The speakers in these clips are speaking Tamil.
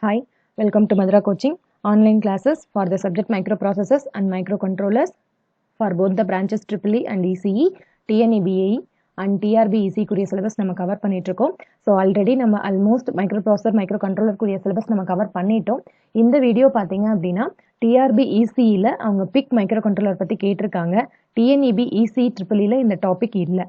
Hi, welcome to Madura coaching online classes for the subject microprocessors and microcontrollers for both the branches EEE and ECE, TNEB and TRB EC குரிய syllabus நம்ம கவர் பண்ணிட்டு இருக்கோம். ஸோ ஆல்ரெடி நம்ம ஆல்மோஸ்ட் மைக்ரோப்ராசஸர் மைக்ரோகண்ட்ரோலர் குரிய சிலபஸ் நம்ம கவர் பண்ணிட்டோம். இந்த வீடியோ பார்த்தீங்க அப்படின்னா டிஆர்பி இசிஇல அவங்க பிக் மைக்ரோ கண்ட்ரோலர் பற்றி கேட்டிருக்காங்க. டிஎன்இபி இசி ட்ரிபிள்இல இந்த டாபிக் இல்லை,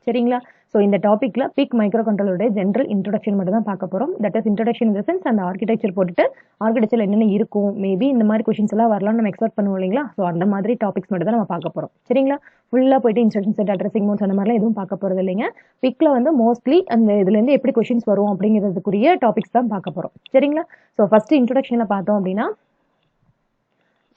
சரிங்களா? ஸோ இந்த டாப்பிக்கில் பிக் மைக்ரோ கண்ட்ரோலருடைய ஜென்ரல் இன்ட்ரோடக்ஷன் மட்டும் தான் பார்க்க போகிறோம். That is introduction in the sense அந்த ஆர்கிடெக்சர் போட்டுட்டு ஆர்கிடெக்சர் என்னென்ன இருக்கும், மேபி இந்த மாதிரி கொஷின்ஸ் எல்லாம் வரலாம் நம்ம எக்ஸ்பெக்ட் பண்ணுவோம் இல்லைங்களா? ஸோ அந்த மாதிரி டாபிக்ஸ் மட்டும் தான் நம்ம பார்க்க போகிறோம், சரிங்களா? ஃபுல்லாக போயிட்டு இன்ஸ்ட்ரக்ஷன் செட் அட்ரஸிங் மோட்ஸ் அந்த மாதிரிலாம் எதுவும் பார்க்க போகிறது இல்லைங்க. பிக்கில் வந்து மோஸ்ட்லி அந்த இதுலேருந்து எப்படி கொஷின்ஸ் வரும் அப்படிங்கிறதுக்குரிய டாபிக்ஸ் தான் பார்க்க போகிறோம், சரிங்களா? ஸோ ஃபஸ்ட்டு இன்ட்ரோடக்ஷனில் பார்த்தோம் அப்படின்னா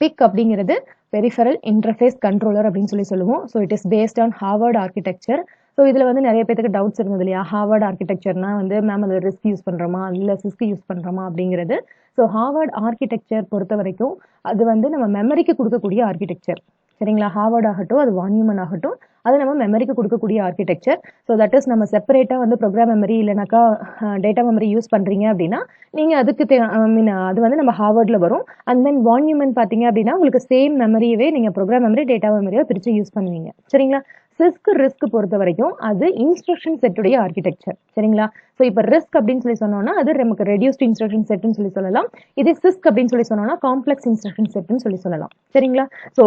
பிக் அப்படிங்கிறது பெரிஃபரல் இன்டர்ஃபேஸ் கண்ட்ரோலர் அப்படின்னு சொல்லுவோம். So it is based on Harvard architecture. So இதில் வந்து நிறைய பேருக்கு டவுட்ஸ் இருந்தது இல்லையா? ஹார்வர்ட் ஆர்கிடெக்சர்னா வந்து மேம் அது ரிஸ்க் யூஸ் பண்ணுறோமா இல்லை சிஸ்க் யூஸ் பண்ணுறோமா அப்படிங்கிறது. ஸோ ஹார்வர்ட் ஆர்கிடெக்சர் பொறுத்த வரைக்கும் அது வந்து நம்ம மெமரிக்கு கொடுக்கக்கூடிய ஆர்கிடெக்சர், சரிங்களா? ஹார்வர்ட் ஆகட்டும், அது வான் நியூமன் ஆகட்டும், அது நம்ம மெமரிக்கு கொடுக்கக்கூடிய ஆர்கிடெக்சர். ஸோ தட் இஸ் நம்ம செப்பரேட்டாக வந்து ப்ரோக்ராம் மெமரி இல்லைனாக்கா டேட்டா மெமரி யூஸ் பண்ணுறீங்க அப்படின்னா நீங்கள் அதுக்கு அது வந்து நம்ம ஹார்வர்டில் வரும். அண்ட் தென் வான் நியூமன் பார்த்தீங்க அப்படின்னா உங்களுக்கு சேம் மெமரியவே நீங்கள் ப்ரோக்ராம் மெமரி டேட்டா மெமரியாக பிரித்து யூஸ் பண்ணுவீங்க, சரிங்களா? சிஸ்க் ரிஸ்க் பொறுத்த வரைக்கும் அது இன்ஸ்ட்ரக்ஷன் செட்டுடைய ஆர்கிடெக்சர், சரிங்களா? ஸோ இப்போ ரிஸ்க் அப்படின்னு சொன்னோம்னா அது நமக்கு ரெடியூஸ்ட் இன்ஸ்ட்ரக்ஷன் செட்னு சொல்லலாம். இதே சிஸ்க் அப்படின்னு சொன்னோம்னா காம்ப்ளெக்ஸ் இன்ஸ்ட்ரக்ஷன் செட்னு சொல்லலாம், சரிங்களா? ஸோ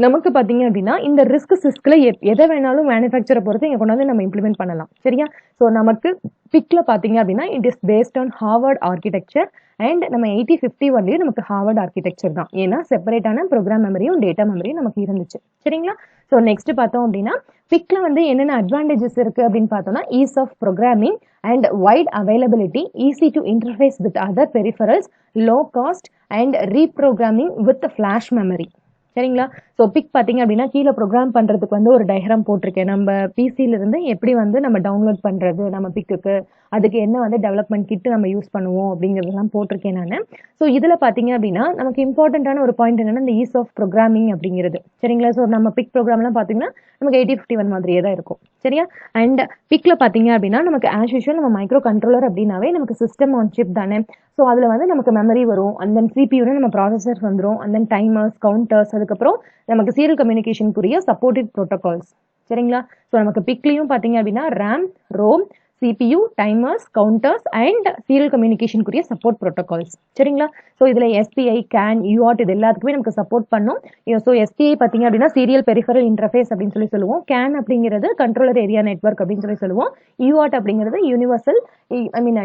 நமக்கு பார்த்தீங்க அப்படின்னா இந்த ரிஸ்க் சிஸ்கில் எதை வேணாலும் மேனுஃபேக்சரை பொறுத்து இங்கே கொண்டாந்து நம்ம இம்ப்ளிமெண்ட் பண்ணலாம், சரியா? ஸோ நமக்கு பிக்கில் பார்த்தீங்க அப்படின்னா it is based on Harvard architecture and நம்ம 8051 நமக்கு ஹார்வர்ட் ஆர்கிடெக்சர் தான். ஏன்னா செப்பரேட்டான ப்ரோக்ராம் மெமரியும் டேட்டா மெமரியும் நமக்கு இருந்துச்சு, சரிங்களா? ஸோ நெக்ஸ்ட் பார்த்தோம் அப்படின்னா பிக்ல வந்து என்னென்ன அட்வான்டேஜஸ் இருக்கு அப்படின்னு பார்த்தோம்னா ease of programming and wide availability, easy to interface with other peripherals, low cost and reprogramming with flash memory, சரிங்களா? ஸோ பிக் பார்த்தீங்க அப்படின்னா கீழே ப்ரோக்ராம் பண்ணுறதுக்கு வந்து ஒரு டயக்ராம் போட்டிருக்கேன். நம்ம பிசியிலிருந்து எப்படி வந்து நம்ம டவுன்லோட் பண்ணுறது நம்ம பிக்குக்கு, அதுக்கு என்ன வந்து டெவலப்மெண்ட் கிட்டு நம்ம யூஸ் பண்ணுவோம் அப்படிங்கிறதெல்லாம் போட்டிருக்கேன் நான். ஸோ இதில் பார்த்தீங்க அப்படின்னா நமக்கு இம்பார்ட்டண்ட்டான ஒரு பாயிண்ட் என்னன்னா இந்த ஈஸ் ஆஃப் ப்ரோக்ராமிங் அப்படிங்கிறது, சரிங்களா? ஸோ நம்ம பிக் ப்ரோக்ராம்லாம் பார்த்தீங்கன்னா நமக்கு 8051 மாதிரியே தான் இருக்கும், சரியா? அண்ட் பிக்கில் பார்த்தீங்க அப்படின்னா நமக்கு ஆஸ் யூஷுவல் நம்ம மைக்ரோ கண்ட்ரோலர் அப்படின்னாவே நமக்கு சிஸ்டம் ஆன் சிப் தானே. ஸோ அதில் வந்து நமக்கு மெமரி வரும், அண்ட் தென் சிபியூன்னு நம்ம ப்ராசஸர்ஸ் வந்துடும், அண்ட் தென் டைமர்ஸ், கவுண்டர்ஸ், அதுக்கப்புறம் நமக்கு சீரியல் கம்யூனிகேஷனுக்குரிய சப்போர்ட்டட் ப்ரோட்டோகால்ஸ், சரிங்களா? ஸோ நமக்கு பிக்லையும் பார்த்தீங்க அப்படின்னா RAM, ROM, CPU, timers, counters and serial கம்யூனிகேஷனுக்குரிய சப்போர்ட் ப்ரோட்டோகால்ஸ், சரிங்களா? ஸோ இதில் SPI, CAN, UART இது எல்லாத்துக்குமே நமக்கு சப்போர்ட் பண்ணும். ஸோ SPI பார்த்தீங்க அப்படின்னா சீரியல் பெரிஃபரல் இன்டர்ஃபேஸ் அப்படின்னு சொல்லுவோம். CAN அப்படிங்கிறது கண்ட்ரோலர் ஏரியா நெட்வொர்க் அப்படின்னு சொல்லுவோம். UART அப்படிங்கிறது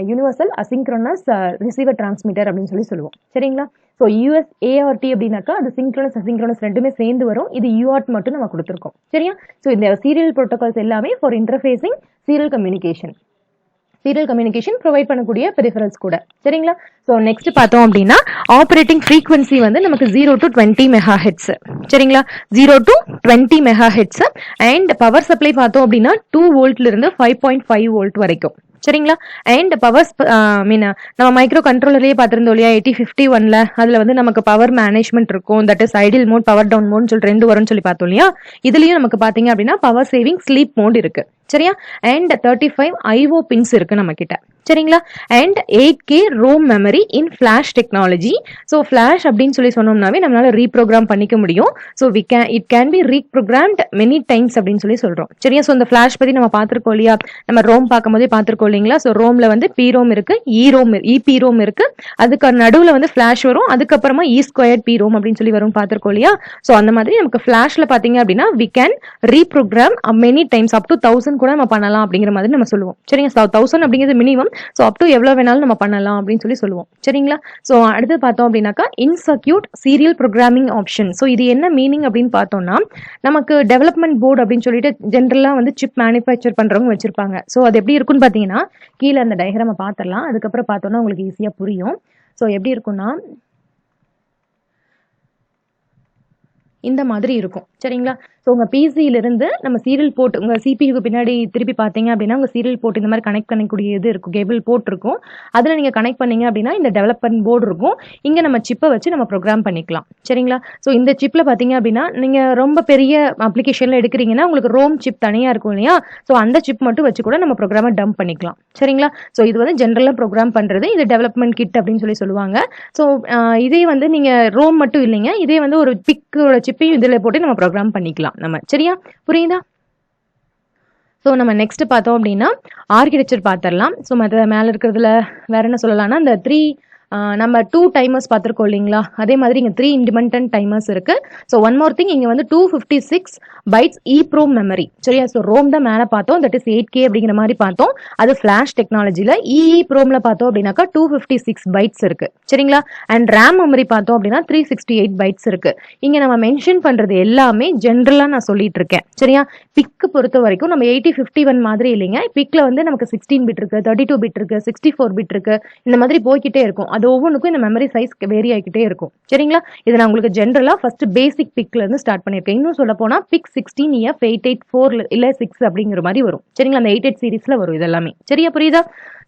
யூனிவர்சல் அசிங்க்ரோனஸ் ரிசீவர் டிரான்ஸ்மிட்டர் அப்படின்னு சொல்லுவோம், சரிங்களா? ஸோ USART அப்படின்னாக்கா அது சிங்க்ரோனஸ் அசிங்க்ரோனஸ் ரெண்டுமே சேர்ந்து வரும். இது UART மட்டும் நம்ம கொடுத்துருக்கோம், சரியா? ஸோ இந்த சீரியல் ப்ரோட்டோகால்ஸ் எல்லாமே for interfacing serial communication provide பண்ணக்கூடிய பெரிஃபரல்ஸ் கூட, சரிங்களா? ஸோ நெக்ஸ்ட் பார்த்தோம் அப்படின்னா ஆப்ரேட்டிங் ஃப்ரீக்வன்சி வந்து நமக்கு 0 to 20 மெகாஹெட்ஸ், சரிங்களா? 0 to 20 megahertz and power supply பார்த்தோம் அப்படின்னா 2 வோல்ட்ல இருந்து 5.5 வோல்ட் வரைக்கும், சரிங்களா? அண்ட் பவர் நம்ம மைக்ரோ கண்ட்ரோலரே பார்த்துருந்தோம் இல்லையா 8051ல, அதுல வந்து நமக்கு பவர் மேனேஜ்மெண்ட் இருக்கும். That is idle mode, power down mode சொல்லி 2 வரும்னு சொல்லி பார்த்தோம் இல்லையா? இதுலயும் நமக்கு பாத்தீங்க அப்படின்னா பவர் சேவிங் ஸ்லீப் மோட் இருக்கு, சரியா? அண்ட் 35 IO பின்ஸ் இருக்கு நம்ம கிட்ட, சரிங்களா? And 8K ROM memory in flash technology. So flash அப்படின்னு சொன்னோம்னாவே நம்மளால ரீப்ரோக்ராம் பண்ணிக்க முடியும். So it can be reprogrammed many times அப்படின்னு சொல்றோம், சரியா? ஸோ இந்த ஃபிளாஷ் பத்தி நம்ம பார்த்திருக்கோம் இல்லையா? நம்ம ரோம் பார்க்கும் போதே பார்த்திருக்கோம் இல்லைங்களா? ஸோ ரோம்ல வந்து PROM இருக்கு, EPROM இருக்கு, அதுக்கு நடுவுல வந்து ஃபிளாஷ் வரும், அதுக்கப்புறமா E2 PROM அப்படின்னு வரும் பார்த்திருக்கோம் இல்லையா? ஸோ அந்த மாதிரி நமக்கு ஃபிளாஷ்ல பாத்தீங்க அப்படின்னா we can reprogram many times up to 1000 கூட நம்ம பண்ணலாம் அப்படிங்கிற மாதிரி நம்ம சொல்லுவோம், சரிங்க? 1000 அப்படிங்கிறது மினிமம். ஸோ அப் டு எவ்வளவு வேணாலும் நம்ம பண்ணலாம் அப்படின்னு சொல்லுவோம், சரிங்களா? ஸோ அடுத்து பார்த்தோம் அப்படின்னாக்கா இன்சர்க்யூட் சீரியல் ப்ரோக்ராமிங் ஆப்ஷன். ஸோ இது என்ன மீனிங் அப்படின்னு பார்த்தோம்னா நமக்கு டெவலப்மெண்ட் போர்டு அப்படின்னு சொல்லிட்டு ஜென்ரலா வந்து சிப் மேனுஃபேக்சர் பண்றவங்க வச்சிருப்பாங்க. ஸோ அது எப்படி இருக்குன்னு பாத்தீங்கன்னா கீழே அந்த டயக்ராம பார்த்துடலாம், அதுக்கப்புறம் பார்த்தோம்னா உங்களுக்கு ஈஸியா புரியும். ஸோ எப்படி இருக்கும்னா இந்த மாதிரி இருக்கும், சரிங்களா? ஸோ உங்கள் பிசியிலிருந்து நம்ம சீரியல் போர்ட் உங்கள் சிபியூக்கு பின்னாடி திருப்பி பார்த்தீங்க அப்படின்னா உங்கள் சீரியல் போர்ட் இந்த மாதிரி கனெக்ட் பண்ணக்கூடிய இது இருக்கும், கேபிள் போர்ட் இருக்கும். அதில் நீங்கள் கனெக்ட் பண்ணீங்க அப்படின்னா இந்த டெவலப்மெண்ட் போர்டு இருக்கும். இங்கே நம்ம சிப்பை வச்சு நம்ம ப்ரோக்ராம் பண்ணிக்கலாம். சரிங்களா? ஸோ இந்த சிப்பில் பார்த்தீங்க அப்படின்னா நீங்கள் ரொம்ப பெரிய அப்ளிகேஷனில் எடுக்கிறீங்கன்னா உங்களுக்கு ரோம் சிப் தனியாக இருக்கும் இல்லையா? ஸோ அந்த சிப் மட்டும் வச்சு கூட நம்ம ப்ரோக்ராமை டம்ப் பண்ணிக்கலாம். சரிங்களா? ஸோ இது வந்து ஜென்ரலாக ப்ரோக்ராம் பண்ணுறது, இது டெவலப்மெண்ட் கிட் அப்படின்னு சொல்லுவாங்க. ஸோ இதே வந்து நீங்கள் ரோம் மட்டும் இல்லைங்க, இதே வந்து ஒரு பிக்கோட சிப்பையும் இதில் போட்டு நம்ம ப்ரோக்ராம் பண்ணிக்கலாம் நம்ம. சரியா? புரியுதா? ஸோ நம்ம நெக்ஸ்ட் பார்த்தோம் அப்படின்னா ஆர்கிடெக்சர் பார்த்துடலாம். ஸோ மற்ற மேலே இருக்கிறதுல வேற என்ன சொல்லலாம்னா இந்த நம்ம 2 டைமர்ஸ் பார்த்துருக்கோம் இல்லைங்களா? அதே மாதிரி இங்கே 3 இண்டிபெண்டன்ட் டைமர்ஸ் இருக்கு. ஸோ ஒன் மோர் திங், இங்கே வந்து 256 பைட்ஸ் EEPROM மெமரி. சரியா? ஸோ ரோம் தான் மேலே பார்த்தோம், தட் இஸ் 8K அப்படிங்கிற மாதிரி பார்த்தோம். அது ஃபிளாஷ் டெக்னாலஜியில். EEPROMல பார்த்தோம் அப்படின்னாக்கா 256 பைட்ஸ் இருக்கு. சரிங்களா? அண்ட் ரேம் மெமரி பார்த்தோம் அப்படின்னா 368 பைட்ஸ் இருக்கு. இங்கே நம்ம மென்ஷன் பண்ணுறது எல்லாமே ஜென்ரலாக நான் சொல்லிட்டு இருக்கேன். சரியா? பிக்கு பொறுத்த வரைக்கும் நம்ம 8051 மாதிரி இல்லைங்க. பிக்ல வந்து நமக்கு 16 பிட் இருக்கு, 32 பிட் இருக்கு, 64 பிட் இருக்கு, இந்த மாதிரி போய்கிட்டே இருக்கும். அது ஒவ்வொன்றுக்கும் இந்த மெமரி சைஸ் வேரி ஆகிக்கிட்டே இருக்கும். சரிங்களா? இதை நான் உங்களுக்கு ஜென்ரலா ஃபர்ஸ்ட் பேசிக் பிக்ல இருந்து ஸ்டார்ட் பண்ணியிருக்கேன். இன்னும் சொல்ல போனா பிக் 16F884 இல்ல 6 அப்படிங்கிற மாதிரி வரும். சரிங்களா? அந்த 88 சீரீஸ்ல வரும் இதெல்லாமே. சரியா? புரியுதா?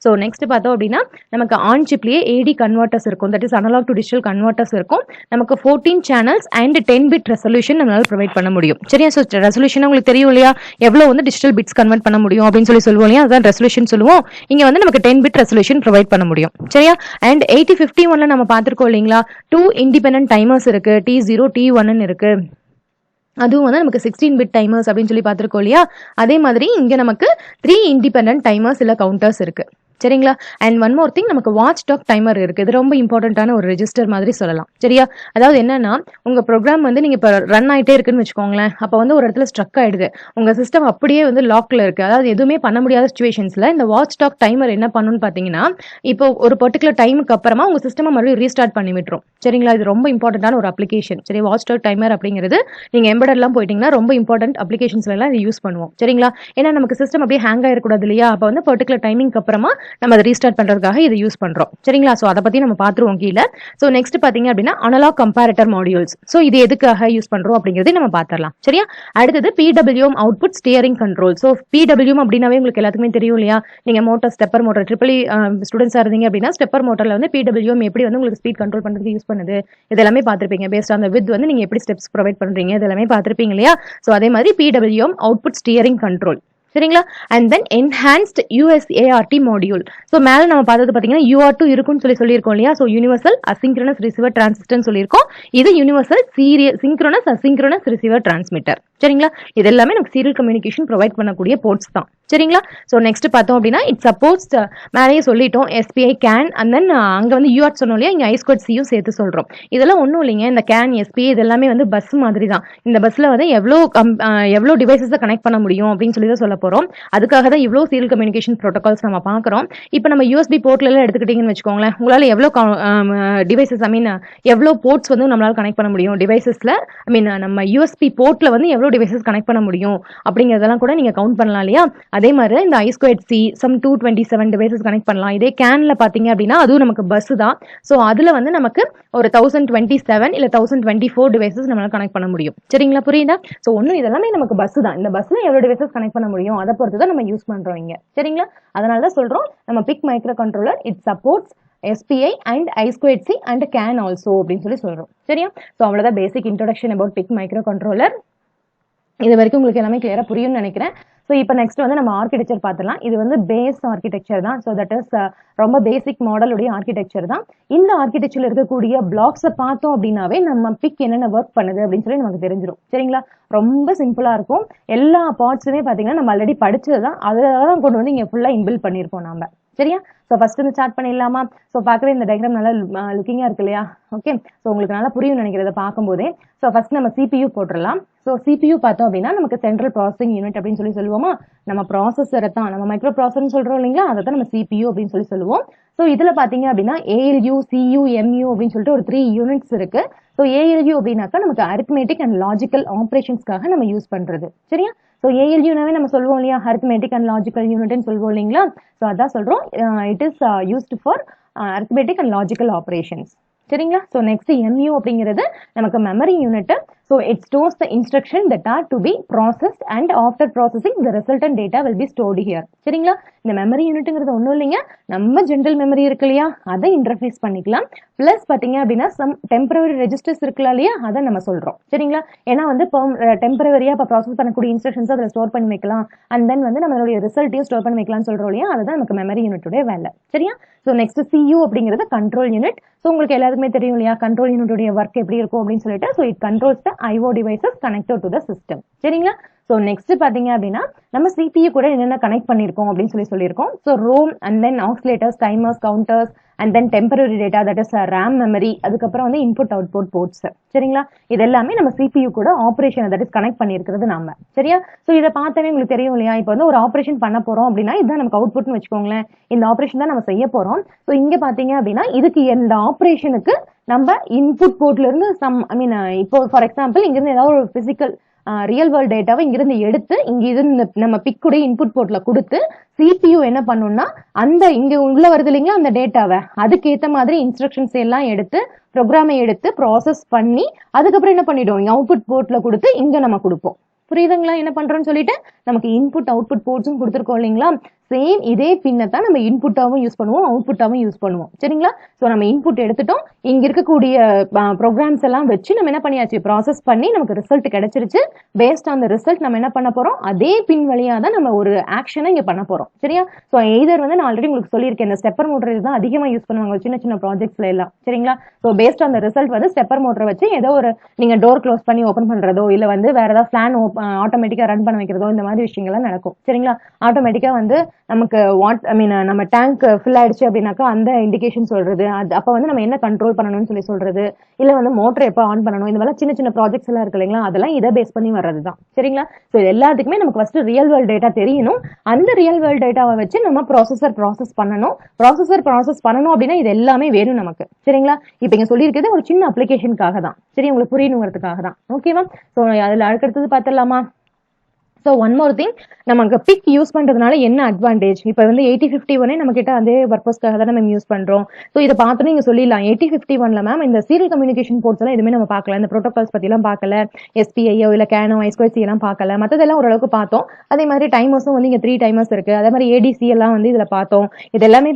ஸோ நெக்ஸ்ட் பார்த்தோம் அப்படின்னா நமக்கு ஆன் சிப்லேயே AD கன்வெர்ட்டர்ஸ் இருக்கும், that is analog to digital converters இருக்கும். நமக்கு 14 சேனல்ஸ் அண்ட் 10 பிட் ரெசல்யூஷன் நம்மளால ப்ரொவைட் பண்ண முடியும். சரியா? ஸோ ரெசல்யூஷன் உங்களுக்கு தெரியும் இல்லையா? எவ்வளோ வந்து டிஜிட்டல் பிட்ஸ் கன்வெர்ட் பண்ண முடியும் அப்படின்னு சொல்லுவோம் இல்லையா? அதான் ரெசல்யூஷன் சொல்லுவோம். இங்கே வந்து நமக்கு 10 பிட் ரெசல்யூஷன் ப்ரொவைட் பண்ண முடியும். சரியா? அண்ட் 8051ல நம்ம பார்த்துருக்கோம் இல்லைங்களா? 2 இண்டிபெண்டன்ட் டைமர்ஸ் இருக்கு, T0 T1 இருக்கு. அதுவும் வந்து நமக்கு 16 பிட் டைமர்ஸ் அப்படின்னு சொல்லி பார்த்துருக்கோம் இல்லையா? அதே மாதிரி இங்கே நமக்கு 3 இண்டிபெண்டன்ட் டைமர்ஸ் இல்லை கவுண்டர்ஸ் இருக்கு. சரிங்களா? அண்ட் ஒன் மோர் திங், நமக்கு வாட்ச் டாக் டைமர் இருக்கு. இது ரொம்ப இம்பார்ட்டன்டான ஒரு ரெஜிஸ்டர் மாதிரி சொல்லலாம். சரியா? அதாவது என்னன்னா உங்க ப்ரோக்ராம் வந்து நீங்க இப்போ ரன் ஆகிட்டே இருக்குன்னு வச்சுக்கோங்களேன். அப்போ வந்து ஒரு இடத்துல ஸ்ட்ரக் ஆயிடுது, உங்க சிஸ்டம் அப்படியே வந்து லாக்ல இருக்கு, அதாவது எதுவுமே பண்ண முடியாத சுச்சுவேஷன்ஸ்ல இந்த வாட்ச் டாக் டைமர் என்ன பண்ணுன்னு பார்த்தீங்கன்னா இப்போ ஒரு பர்டிகுலர் டைமுக்கு அப்புறமா உங்க சிஸ்டம் மறுபடியும் ரீஸ்டார்ட் பண்ணி விட்டுரும். சரிங்களா? இது ரொம்ப இம்பார்ட்டன்டான ஒரு அப்ளிகேஷன். சரி, வாட்ச் டாக் டைமர் அப்படிங்கிறது நீங்க எம்பெடெல்லாம் போயிட்டீங்கன்னா ரொம்ப இம்பார்ட்டன்ட் அப்ளிகேஷன்ஸ்ல எல்லாம் இது யூஸ் பண்ணுவோம். சரிங்களா? ஏன்னா நமக்கு சிஸ்டம் அப்படியே ஹேங் ஆயிடக்கூடாது இல்லையா? அப்போ வந்து பர்டிகுலர் டைமிங்க்கு அப்புறமா நம்ம அதை ரீஸ்டார்ட் பண்றதுக்காக இதை யூஸ் பண்றோம். சரிங்களா? சோ அதை பத்தி நம்ம பாத்துருவோம் கீழே. சோ நெக்ஸ்ட் பாத்தீங்க அப்படின்னா அனலாக் கம்பேரட்டர் மாடியூல்ஸ். சோ இது எதுக்காக யூஸ் பண்றோம் அப்படிங்கறதை நம்ம பாத்திரலாம். சரியா? அடுத்தது PWM output steering control. So PWM அப்படின்னாவே உங்களுக்கு எல்லாத்துக்குமே தெரியும் இல்லையா? நீங்க மோட்டார், ஸ்டெப்பர் மோட்டார், ட்ரிபிள் ஸ்டூடெண்ட்ஸா இருந்தீங்க அப்படின்னா ஸ்டெப்பர் மோட்டர்ல வந்து PWM எப்படி வந்து உங்களுக்கு ஸ்பீட் கண்ட்ரோல் பண்றதுக்கு யூஸ் பண்ணுது இதெல்லாமே பார்த்திருப்பீங்க. பேஸ்ட் ஆன் தி வித் வந்து நீங்க எப்படி ஸ்டெப்ஸ் ப்ரொவைட் பண்றீங்க இதெல்லாமே பார்த்திருப்பீங்க இல்லையா? சோ அதே மாதிரி PWM அவுட்புட் ஸ்டியரிங் கண்ட்ரோல். சரிங்களா? And then enhanced USART module. So மேலே நம்ம பார்த்தது பார்த்தீங்கன்னா UART இருக்குன்னு சொல்லியிருக்கோம் இல்லையா? ஸோ யூனிவர்சல் அசிங்க்ரோனஸ் ரிசீவர் டிரான்சிஸ்டர்னு சொல்லியிருக்கோம். இது universal synchronous asynchronous receiver transmitter. சரிங்களா? இது எல்லாமே நமக்கு சீரியல் கம்யூனிகேஷன் ப்ரொவைட் பண்ணக்கூடிய போர்ட்ஸ் தான். சரிங்களா? ஸோ நெக்ஸ்ட் பார்த்தோம் அப்படின்னா இட் சப்போர்ட்ஸ் மேலேயே சொல்லிட்டோம் SPI கேன் அண்ட் தென் அங்கே வந்து UART சொன்னோம் இல்லையா? இங்கே I2C சேர்த்து சொல்கிறோம். இதெல்லாம் ஒன்றும் இல்லைங்க, இந்த கேன் SPI இது எல்லாமே வந்து பஸ் மாதிரி தான். இந்த பஸ்ஸில் வந்து எவ்வளோ டிவைசஸை கனெக்ட் பண்ண முடியும் அப்படின்னு சொல்லி தான் சொல்ல போகிறோம். அதுக்காக தான் இவ்வளோ சீரியல் கம்யூனிகேஷன் ப்ரோட்டோகால்ஸ் நம்ம பார்க்குறோம். இப்போ நம்ம USB போர்ட்ல எல்லாம் எடுத்துக்கிட்டீங்கன்னு வச்சுக்கோங்களேன், உங்களால் எவ்வளோ டிவைசஸ் எவ்வளோ போர்ட்ஸ் வந்து நம்மளால் கனெக்ட் பண்ண முடியும் டிவைசஸில், நம்ம USB போர்ட்ல வந்து எவ்வளோ டிவைசஸ் கனெக்ட் பண்ண முடியும் அப்படிங்கிறதெல்லாம் கூட நீங்கள் கவுண்ட் பண்ணலாம் இல்லையா? அதே மாதிரி இந்த I2C சம் 227 டிவைசஸ் கனெக்ட் பண்ணலாம். இதே கேன்ல பார்த்தீங்க அப்படின்னா அதுவும் நமக்கு பஸ் தான். ஸோ அதில் வந்து நமக்கு ஒரு 1027 இல்லை 1024 டிவைசஸ் நம்மளால் கனெக்ட் பண்ண முடியும். சரிங்களா? புரியுதா? ஸோ ஒன்றும் இதெல்லாமே நமக்கு பஸ் தான். இந்த பஸ்ல எவ்வளோ டிவைசஸ் கனெக்ட் பண்ண முடியும் அதை பொறுத்து தான் நம்ம யூஸ் பண்றோம் இங்க. சரிங்களா? அதனால தான் சொல்றோம் நம்ம PIC microcontroller it supports SPI and I2C and CAN also அப்படின்னு சொல்றோம். சரியா? ஸோ அவ்வளோதான் basic introduction about PIC microcontroller. இது வரைக்கும் உங்களுக்கு எல்லாமே கிளியரா புரியும்னு நினைக்கிறேன். ஸோ இப்போ நெக்ஸ்ட் வந்து நம்ம ஆர்கிடெக்சர் பார்த்துலாம். இது வந்து பேஸ் ஆர்கிடெக்சர் தான். ஸோ தட் இஸ் ரொம்ப பேசிக் மாடலுடைய ஆர்கிடெக்சர் தான். இந்த ஆர்கிடெக்சர்ல இருக்கக்கூடிய பிளாக்ஸை பார்த்தோம் அப்படின்னாவே நம்ம பிக் என்னென்ன ஒர்க் பண்ணுது அப்படின்னு சொல்லி நமக்கு தெரிஞ்சிடும். சரிங்களா? ரொம்ப சிம்பிளா இருக்கும். எல்லா பார்ட்ஸுமே பார்த்தீங்கன்னா நம்ம ஆல்ரெடி படிச்சது தான், அதெல்லாம் கொண்டு வந்து இங்கே ஃபுல்லாக இன்பில்ட் பண்ணியிருப்போம் நம்ம. சரியா? ஸோ ஃபர்ஸ்ட் வந்து ஸ்டார்ட் பண்ணிடலாமா? ஸோ பார்க்கவே இந்த டயக்ராம் நல்லா லுக்கிங்காக இருக்கு இல்லையா? ஓகே, ஸோ உங்களுக்கு நல்லா புரியும் நினைக்கிறத பார்க்கும்போதே. ஸோ ஃபர்ஸ்ட் நம்ம CPU போட்டுடலாம். ஸோ CPU பார்த்தோம் அப்படின்னா நமக்கு சென்ட்ரல் ப்ராசஸிங் யூனிட் அப்படின்னு சொல்லுவோமா? நம்ம ப்ராசஸரை தான் நம்ம மைக்ரோ ப்ராசஸர்னு சொல்றோம் இல்லைங்களா? அதை தான் நம்ம CPU அப்படின்னு சொல்லுவோம். ஸோ இதுல பாத்தீங்க அப்படின்னா ALU, CU, MU அப்படின்னு சொல்லிட்டு ஒரு 3 யூனிட்ஸ் இருக்கு. ஸோ ALU அப்படின்னாக்கா நமக்கு அரித்மெட்டிக் அண்ட் லாஜிக்கல் ஆப்ரேஷன்ஸ்க்காக நம்ம யூஸ் பண்றது. சரியா? ஸோ ALUனாவே நம்ம சொல்லுவோம் இல்லையா, அரித்மெட்டிக் அண்ட் லாஜிக்கல் யூனிட்னு சொல்லுவோம் இல்லைங்களா? ஸோ அதான் சொல்றோம், it is used for arithmetic and logical operations. சரிங்களா? ஸோ நெக்ஸ்ட் MU அப்படிங்கிறது நமக்கு memory unit. So it stores the instruction that are to be processed and after processing the resultant data will be stored here. சரிங்களா? இந்த மெமரி யூனிட்ங்கிறது ஒன்றும் இல்லைங்க, நம்ம ஜென்ரல் மெமரி இருக்கு இல்லையா, அதை இன்டர்ஃபேஸ் பண்ணிக்கலாம். பிளஸ் பார்த்தீங்க அப்படின்னா சம் டெம்பரவரி ரெஜிஸ்டர்ஸ் இருக்குல்ல இல்லையா, அதை நம்ம சொல்றோம். சரிங்களா? ஏன்னா வந்து டெம்பரவரியா இப்போ ப்ராசஸ் பண்ணக்கூடிய இன்ஸ்ட்ரக்ஷன்ஸ் அதில் ஸ்டோர் பண்ணி வைக்கலாம், அண்ட் தென் வந்து நம்மளுடைய ரிசல்ட்டையும் ஸ்டோர் பண்ணி வைக்கலாம்னு சொல்றோம் இல்லையா, அதுதான் நமக்கு மெமரி யூனிட்டுடைய வேலை. சரியா? ஸோ நெக்ஸ்ட் CU அப்படிங்கிறது கண்ட்ரோல் யூனிட். ஸோ உங்களுக்கு எல்லாருக்குமே தெரியும் இல்லையா கண்ட்ரோல் யூனிட்டுடைய ஒர்க் எப்படி இருக்கும் அப்படின்னு சொல்லிட்டு. So it controls the IO devices connected to the system. சரிங்களா? ஸோ நெக்ஸ்ட் பார்த்தீங்க அப்படின்னா நம்ம CPU கூட என்னென்ன கனெக்ட் பண்ணியிருக்கோம் அப்படின்னு சொல்லியிருக்கோம். So ROM and then oscillators, timers, counters and then temporary data that is RAM memory, அதுக்கப்புறம் வந்து இன்புட் அவுட்புட் போர்ட்ஸ். சரிங்களா? இது எல்லாமே நம்ம CPU கூட ஆப்ரேஷன் தட் இஸ் கனெக்ட் பண்ணியிருக்கிறது நாம. சரியா? ஸோ இதை பார்த்தாவே உங்களுக்கு தெரியும் இல்லையா, இப்போ வந்து ஒரு ஆப்ரேஷன் பண்ண போறோம் அப்படின்னா இதுதான் நமக்கு அவுட்புட்னு வச்சுக்கோங்களேன். இந்த ஆப்ரேஷன் தான் நம்ம செய்ய போறோம். ஸோ இங்க பாத்தீங்க அப்படின்னா இதுக்கு இந்த ஆப்ரேஷனுக்கு நம்ம இன்புட் போர்ட்ல இருந்து இப்போ ஃபார் எக்ஸாம்பிள் இங்க இருந்து ஏதாவது ஒரு பிசிக்கல் ரியல் வேர்ல்ட் டேட்டாவை இங்கிருந்து எடுத்து இங்க இருந்து நம்ம பிக்குடைய இன்புட் போர்ட்ல கொடுத்து CPU என்ன பண்ணும்னா அந்த இங்க உள்ள வருது இல்லைங்களா அந்த டேட்டாவை அதுக்கேற்ற மாதிரி இன்ஸ்ட்ரக்ஷன்ஸ் எல்லாம் எடுத்து ப்ரோக்ராமை எடுத்து ப்ராசஸ் பண்ணி அதுக்கப்புறம் என்ன பண்ணிடுவோம், இங்க அவுட்புட் போர்ட்ல கொடுத்து இங்க நம்ம கொடுப்போம். புரியுதுங்களா என்ன பண்றோம்னு சொல்லிட்டு? நமக்கு இன்புட் அவுட்புட் போர்ட்ஸும் கொடுத்துருக்கோம் இல்லைங்களா, சேம் இதே பின்னை தான் நம்ம இன்புட்டாவும் யூஸ் பண்ணுவோம், அவுட்புட்டாவும் யூஸ் பண்ணுவோம். சரிங்களா? ஸோ நம்ம இன்புட் எடுத்துட்டோம், இங்க இருக்கக்கூடிய ப்ரோக்ராம்ஸ் எல்லாம் வச்சு நம்ம என்ன பண்ணியாச்சு, ப்ராசஸ் பண்ணி நமக்கு ரிசல்ட் கிடைச்சிருச்சு. பேஸ்ட் ஆன் த ரிசல்ட் நம்ம என்ன பண்ண போறோம், அதே பின் வழியா தான் நம்ம ஒரு ஆக்ஷனை இங்க பண்ண போறோம். சரியா? ஸோ எய்தர் வந்து நான் ஆல்ரெடி உங்களுக்கு சொல்லியிருக்கேன், இந்த ஸ்டெப்பர் மோட்டர் தான் அதிகமா யூஸ் பண்ணுவாங்க சின்ன சின்ன ப்ராஜெக்ட்ஸ்ல எல்லாம். சரிங்களா? So based on the result வந்து ஸ்டெப்பர் மோட்டர் வச்சு ஏதோ ஒரு நீங்க டோர் க்ளோஸ் பண்ணி ஓப்பன் பண்றதோ இல்ல வந்து வேற ஏதாவது ஃபேன் ஆட்டோமேட்டிக்கா ரன் பண்ண வைக்கிறதோ இந்த மாதிரி விஷயங்கள்லாம் நடக்கும். சரிங்களா? ஆட்டோமேட்டிக்கா வந்து நமக்கு நம்ம டேங்க் ஃபில் ஆயிடுச்சு அப்படின்னாக்கா அந்த இண்டிகேஷன் சொல்றது, அது அப்ப வந்து நம்ம என்ன கண்ட்ரோல் பண்ணணும்னு சொல்றது, இல்ல வந்து மோட்டர் எப்போ ஆன் பண்ணணும், இந்த மாதிரி சின்ன சின்ன ப்ராஜெக்ட்ஸ் எல்லாம் இருக்கு இல்லைங்களா, அதெல்லாம் இதை பேஸ் பண்ணி வர்றது தான். சரிங்களா? ஸோ இது எல்லாத்துக்குமே நமக்கு ஃபர்ஸ்ட் ரியல் வேர்ல்ட் டேட்டா தெரியணும். அந்த ரியல் வேர்ல்ட் டேட்டாவை வச்சு நம்ம ப்ராசஸ் பண்ணணும் அப்படின்னா இது எல்லாமே வேணும் நமக்கு. சரிங்களா? இப்ப இங்க சொல்லியிருக்கிறது ஒரு சின்ன அப்ளிகேஷனுக்காக தான். சரி, உங்களுக்கு புரியணுங்கிறதுக்காக தான். ஓகேவா? ஸோ அதுல அடுத்தது பார்த்துடலாமா? ஸோ ஒன் மோர் திங், நமக்கு பிக் யூஸ் பண்றதுனால என்ன அட்வான்டேஜ், இப்போ வந்து 8051 நம்ம கிட்ட அதே பர்பஸ்க்காக தான் நம்ம யூஸ் பண்றோம். ஸோ இதை பார்த்துட்டு நீங்க சொல்லிடலாம் 8051ல மேம் இந்த சீரியல் கம்யூனிகேஷன் போர்ட்ஸ் எல்லாம் எதுவுமே நம்ம பார்க்கல, இந்த ப்ரோட்டோகால்ஸ் பத்தி எல்லாம் பார்க்கல, SPIO இல்ல கேனோ I2C எல்லாம் பார்க்கல, மற்றதெல்லாம் ஓரளவுக்கு பார்த்தோம். அதே மாதிரி டைமர்ஸும் வந்து இங்க 3 டைமர்ஸ் இருக்கு, அதே மாதிரி ADC எல்லாம் வந்து இதுல பார்த்தோம். இது எல்லாமே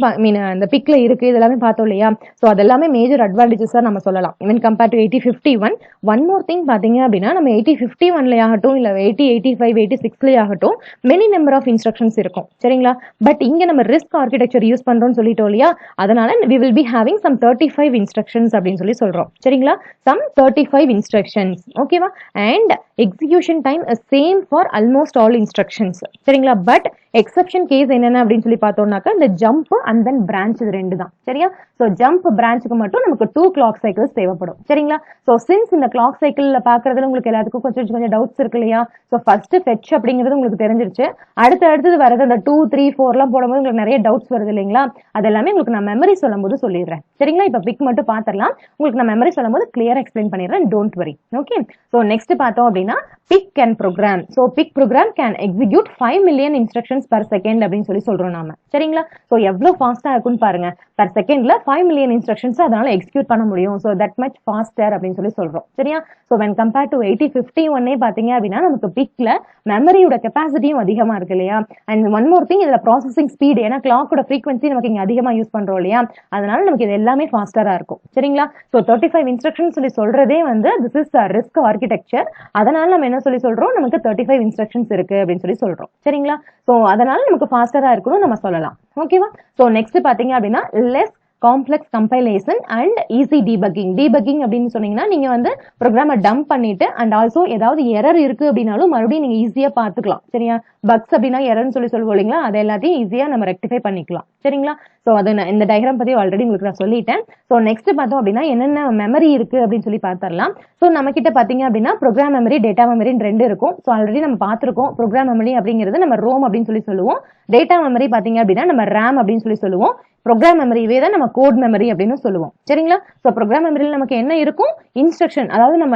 இந்த பிக்ல இருக்கு, இது எல்லாமே பார்த்தோம் இல்லையா. ஸோ அதெல்லாமே மேஜர் அட்வான்டேஜஸா நம்ம சொல்லலாம் இவன் compared to 8051. One more thing பாத்தீங்க அப்படின்னா நம்ம 8051ல ஆகட்டும் இல்ல 8085 86ல ஆகட்டும் மெனி நம்பர் ஆஃப் இன்ஸ்ட்ரக்ஷன்ஸ் இருக்கும். சரிங்களா? பட் இங்க நம்ம ரிஸ்க் ஆர்கிடெக்சர் யூஸ் பண்றோம்னு சொல்லிட்டோம் இல்லையா, அதனால we will be having some 35 instructions அப்படின்னு சொல்றோம். சரிங்களா? some 35 instructions. ஓகேவா? and execution time is same for almost all instructions. சரிங்களா? பட் எக்ஸெப்ஷன் கேஸ் என்னென்ன அப்படின்னு சொல்லி பார்த்தோம்னாக்கா இந்த ஜம்ப் அண்ட் தென் பிரான்ச் இது ரெண்டு தான். சரியா? ஸோ ஜம்ப் பிரான்ச்சுக்கு மட்டும் நமக்கு 2 clock cycles தேவைப்படும். சரிங்களா? ஸோ சின்ஸ் இந்த கிளாக் சைக்கிள்ல பாக்குறதுல உங்களுக்கு எல்லாத்துக்கும் கொஞ்சம் டவுட்ஸ் இருக்கு இல்லையா. ஸோ ஃபர்ஸ்ட் ஃபெட்ச் அப்படிங்கிறது உங்களுக்கு தெரிஞ்சிருச்சு. அடுத்தது வரது அந்த 2, 3, 4 எல்லாம் போடும்போது உங்களுக்கு நிறைய டவுட்ஸ் வருது இல்லைங்களா, அது எல்லாமே உங்களுக்கு நான் மெமரி சொல்லும் போது சொல்லிடுறேன். சரிங்களா? இப்ப பிக் மட்டும் பாத்திரலாம், உங்களுக்கு நான் மெமரி சொல்லும் போது கிளியரா எக்ஸ்பிளைன் பண்ணிடுறேன், don't worry. Okay? So next பார்த்தோம் அப்படின்னா PIC can program. So PIC program can execute 5 million instructions per second அப்படின்னு சொல்றோம் நாம. சரிங்களா? ஸோ எவ்வளவு ஃபாஸ்டா இருக்குன்னு பாருங்க, per secondல 5 million instructions அதனால எக்ஸிக்யூட் பண்ண முடியும். ஸோ தட் மச் ஃபாஸ்டர் அப்படின்னு சொல்றோம். சரியா? ஸோ when compared to 8051 பாத்தீங்க அப்படின்னா நமக்கு பிக்ல மெமரியோட கெப்பாசிட்டியும் அதிகமா இருக்கு இல்லையா. அண்ட் ஒன் மோர் திங், இதுல ப்ராசஸிங் ஸ்பீட், ஏன்னா கிளாக்கோட ஃப்ரீக்வன்சி நமக்கு இங்க அதிகமா யூஸ் பண்றோம் இல்லையா, அதனால நமக்கு இது எல்லாமே ஃபாஸ்டரா இருக்கும். சரிங்களா? ஸோ 35 இன்ஸ்ட்ரக்ஷன் சொல்றதே வந்து திஸ் இஸ் ரிஸ்க் ஆர்கிடெக்சர். அதனால நம்ம என்ன சொல்றோம், நமக்கு 35 இன்ஸ்ட்ரக்ஷன்ஸ் இருக்கு அப்படின்னு சொல்றோம். சரிங்களா? ஸோ அதனால நமக்கு ஃபாஸ்டரா இருக்கணும் நம்ம சொல்லலாம். ஓகேவா? ஸோ நெக்ஸ்ட் பாத்தீங்க அப்படின்னா less complex compilation and easy debugging அப்படின்னு சொன்னீங்கன்னா நீங்க வந்து ப்ரோக்ராமை டம்ப் பண்ணிட்டு அண்ட் ஆல்சோ ஏதாவது எரர் இருக்கு அப்படின்னாலும் மறுபடியும் நீங்க ஈஸியா பாத்துக்கலாம். சரியா? பக்ஸ் அப்படின்னா எரர்னு சொல்லுவோம் இல்லைங்களா, அதை எல்லாத்தையும் ஈஸியா நம்ம ரெக்டிஃபை பண்ணிக்கலாம். சரிங்களா? ஸோ அது இந்த டயக்ராம் பத்தி ஆல்ரெடி உங்களுக்கு நான் சொல்லிட்டேன். ஸோ நெக்ஸ்ட் பார்த்தோம் அப்படின்னா என்னென்ன மெமரி இருக்கு அப்படின்னு சொல்லி பார்த்துடலாம். ஸோ நம்ம கிட்ட பாத்தீங்க அப்படின்னா ப்ரோக்ராம் மெமரி, டேட்டா மெமரின்னு 2 இருக்கும். ஸோ ஆல்ரெடி நம்ம பார்த்திருக்கோம். ப்ரோக்ராம் மெமரி அப்படிங்கிறது நம்ம ரோம் அப்படின்னு சொல்லுவோம். டேட்டா மெமரி பாத்தீங்க அப்படின்னா நம்ம RAM அப்படின்னு சொல்லுவோம். ப்ரோக்ராம் மெமரியே தான் நம்ம கோட் மெமரி அப்படின்னு சொல்லுவோம். சரிங்களா? ஸோ ப்ரோக்ராம் மெமரியில் நமக்கு என்ன இருக்கும், இன்ஸ்ட்ரக்ஷன், அதாவது நம்ம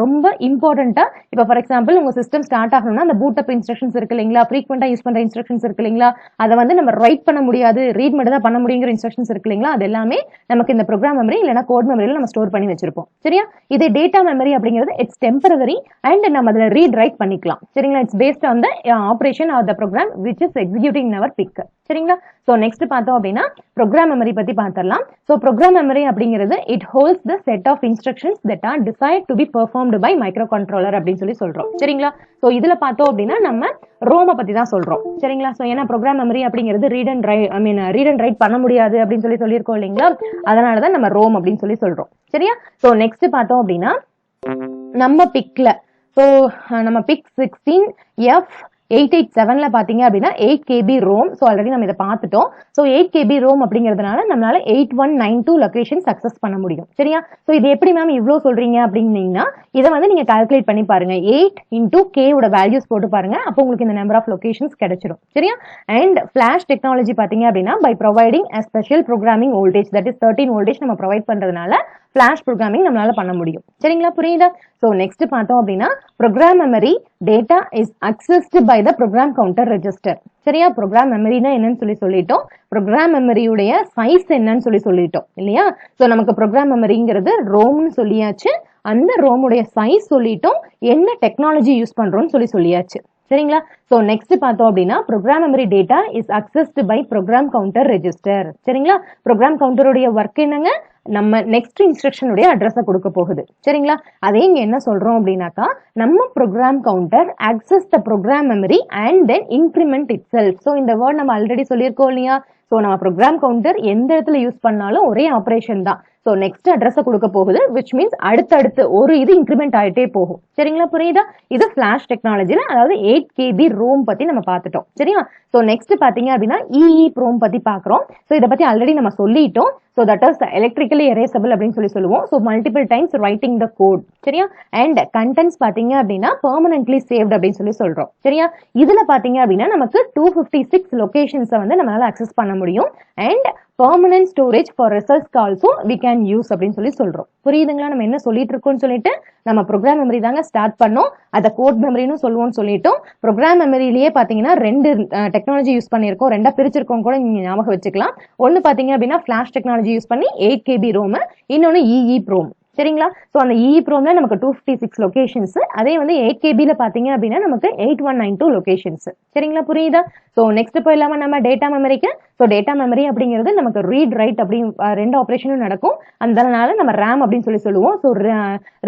ரொம்ப இம்பார்ட்டண்டா இப்போ ஃபார் எக்ஸாம்பிள் உங்க சிஸ்டம் ஸ்டார்ட் ஆகணும்னா அந்த பூட் அப் இன்ஸ்ட்ரக்ஷன்ஸ் இருக்கு இல்லைங்களா, ஃப்ரீக்வெண்டா யூஸ் பண்ற இன்ஸ்ட்ரக்ஷன்ஸ் இருக்கு இல்லைங்களா, அதை வந்து நம்ம ரைட் பண்ண முடியாது, ரீட் மட்டும் தான் பண்ண முடியுங்கிற இன்ஸ்ட்ரக்ஷன்ஸ் இருக்கு இல்லைங்களா, அது எல்லாமே நமக்கு இந்த ப்ரோக்ராம் மெமரி இல்லைன்னா கோட் மெமரியில் நம்ம ஸ்டோர் பண்ணி வச்சிருப்போம். சரியா? இதே டேட்டா மெமரி அப்படிங்கிறது இட்ஸ் டெம்பரவரி அண்ட் நம்ம அதில் ரீட் ரைட் பண்ணிக்கலாம். சரிங்களா? It's based on the operation of the program which is executing in our PIC. சரிங்களா? ஸோ நெக்ஸ்ட் பார்த்தோம் அப்படின்னா ப்ரோக்ராம் மெமரி பத்தி பார்த்துடலாம். ஸோ ப்ரோக்ராம் மெமரி அப்படிங்கிறது it holds the set of instructions that are decide to be performed by micro controller அப்படின்னு சொல்லி சொல்றோம். சரிங்களா? ஸோ இதுல பார்த்தோம் அப்படின்னா நம்ம ரோமை பத்தி தான் சொல்றோம். சரிங்களா? ஸோ ஏன்னா ப்ரோக்ராம் மெமரி அப்படிங்கிறது ரீட் அண்ட் ரைட் பண்ண முடியாது அப்படின்னு சொல்லியிருக்கோம் இல்லைங்களா, அதனாலதான் நம்ம ரோம் அப்படின்னு சொல்றோம். சரியா? ஸோ நெக்ஸ்ட் பார்த்தோம் அப்படின்னா நம்ம பிக்ல, ஸோ நம்ம பிக் 16F887ல பாத்தீங்க அப்படின்னா 8 KB ரோம். ஸோ ஆல்ரெடி நம்ம இதை பார்த்துட்டோம். ஸோ 8 KB ரோம் அப்படிங்கிறதுனால நம்மளால 8192 லொகேஷன்ஸ் அக்சஸ் பண்ண முடியும். சரியா? ஸோ இது எப்படி மேம் இவ்வளோ சொல்றீங்க அப்படின்னீங்கன்னா இதை வந்து நீங்க கால்குலேட் பண்ணி பாருங்க. 8 into K ஓட வேல்யூஸ் போட்டு பாருங்க, அப்போ உங்களுக்கு இந்த நம்பர் ஆஃப் லொகேஷன்ஸ் கிடைச்சிடும். சரியா? அண்ட் ஃபிளாஷ் டெக்னாலஜி பாத்தீங்க அப்படின்னா by providing a special programming voltage that is 13 voltage நம்ம ப்ரொவைட் பண்றதுனால ஃபிளாஷ் ப்ரோக்ராமிங் நம்மளால பண்ண முடியும். சரிங்களா? புரியுதா? ஸோ நெக்ஸ்ட் பார்த்தோம் அப்படின்னா program memory data is accessed by the program counter register. சரியா? ப்ரோக்ராம் மெமரினா என்னன்னு சொல்லிட்டோம். ப்ரோக்ராம் மெமரியுடைய சைஸ் என்னன்னு சொல்லிட்டோம் இல்லையா? ஸோ நமக்கு ப்ரோக்ராம் மெமரிங்கிறது ரோம்னு சொல்லியாச்சு, அந்த ரோமுடைய சைஸ் சொல்லிட்டோம், என்ன டெக்னாலஜி யூஸ் பண்றோம்னு சொல்லியாச்சு. சரிங்களா? ஸோ நெக்ஸ்ட் பார்த்தோம் அப்படின்னா program memory data is accessed by program counter register. சரிங்களா? ப்ரோக்ராம் கவுண்டருடைய ஒர்க் என்னங்க, நம்ம நெக்ஸ்ட் இன்ஸ்ட்ரக்ஷனுடைய அட்ரஸை கொடுக்க போகுது. சரிங்களா? அதே இங்க என்ன சொல்றோம் அப்படின்னாக்கா நம்ம program counter access the program memory and then increment itself. So இந்த வேர்ட் நம்ம ஆல்ரெடி சொல்லியிருக்கோம் இல்லையா? ஸோ நம்ம ப்ரோக்ராம் கவுண்டர் எந்த இடத்துல யூஸ் பண்ணாலும் ஒரே ஆபரேஷன் தான். ஸோ நெக்ஸ்ட் அட்ரஸை கொடுக்க போகுது, விச் மீன்ஸ் அடுத்தடுத்து ஒரு இது இன்க்ரிமெண்ட் ஆகிட்டே போகும். சரிங்களா? புரியுதா? இது ஃபிளாஷ் டெக்னாலஜில, அதாவது 8 KB ரோம் பத்தி நம்ம பார்த்துட்டோம். சரியா? ஸோ நெக்ஸ்ட் பாத்தீங்க அப்படின்னா EEPROM பத்தி பாக்குறோம். ஸோ இதை பத்தி ஆல்ரெடி நம்ம சொல்லிட்டோம். So that is electrically erasable அப்படின்னு சொல்லுவோம். So multiple times writing the code. சரியா? அண்ட் கண்டென்ட்ஸ் பாத்தீங்க அப்படின்னா பெர்மனன்ட்லி சேவ்ட் அப்படின்னு சொல்றோம். சரியா? இதுல பாத்தீங்க அப்படின்னா நமக்கு 256 லொகேஷன்ஸை வந்து நம்மளால அக்சஸ் பண்ண முடியும். And permanent storage for results also we can use அப்படின்னு சொல்றோம். புரியுதுங்களா? நம்ம என்ன சொல்லிட்டு இருக்கோம்னு சொல்லிட்டு நம்ம ப்ரோக்ராம் மெமரி தாங்க ஸ்டார்ட் பண்ணோம், அதை கோட் மெமரின்னு சொல்லுவோம்னு சொல்லிட்டோம். ப்ரோக்ராம் மெமரியிலேயே பாத்தீங்கன்னா 2 டெக்னாலஜி யூஸ் பண்ணியிருக்கோம், 2 பிரிச்சிருக்கோம் கூட நீங்க ஞாபகம் வச்சுக்கலாம். ஒன்னு பாத்தீங்க அப்படின்னா ஃபிளாஷ் டெக்னாலஜி யூஸ் பண்ணி 8 KB ரோம், இன்னொன்னு EEPROM. சரிங்களா? ஸோ அந்த EEPROMல நமக்கு 256 லொகேஷன்ஸ், அதே வந்து 8 KBல பாத்தீங்க அப்படின்னா நமக்கு 8192 லொகேஷன்ஸ். சரிங்களா? புரியுதா? ஸோ நெக்ஸ்ட் போயிடலாமா நம்ம டேட்டா மெமரிக்கு. ஸோ டேட்டா மெமரி அப்படிங்கிறது நமக்கு ரீட் ரைட் அப்படி 2 ஆப்ரேஷனும் நடக்கும், அதனால நம்ம RAM அப்படின்னு சொல்லுவோம். ஸோ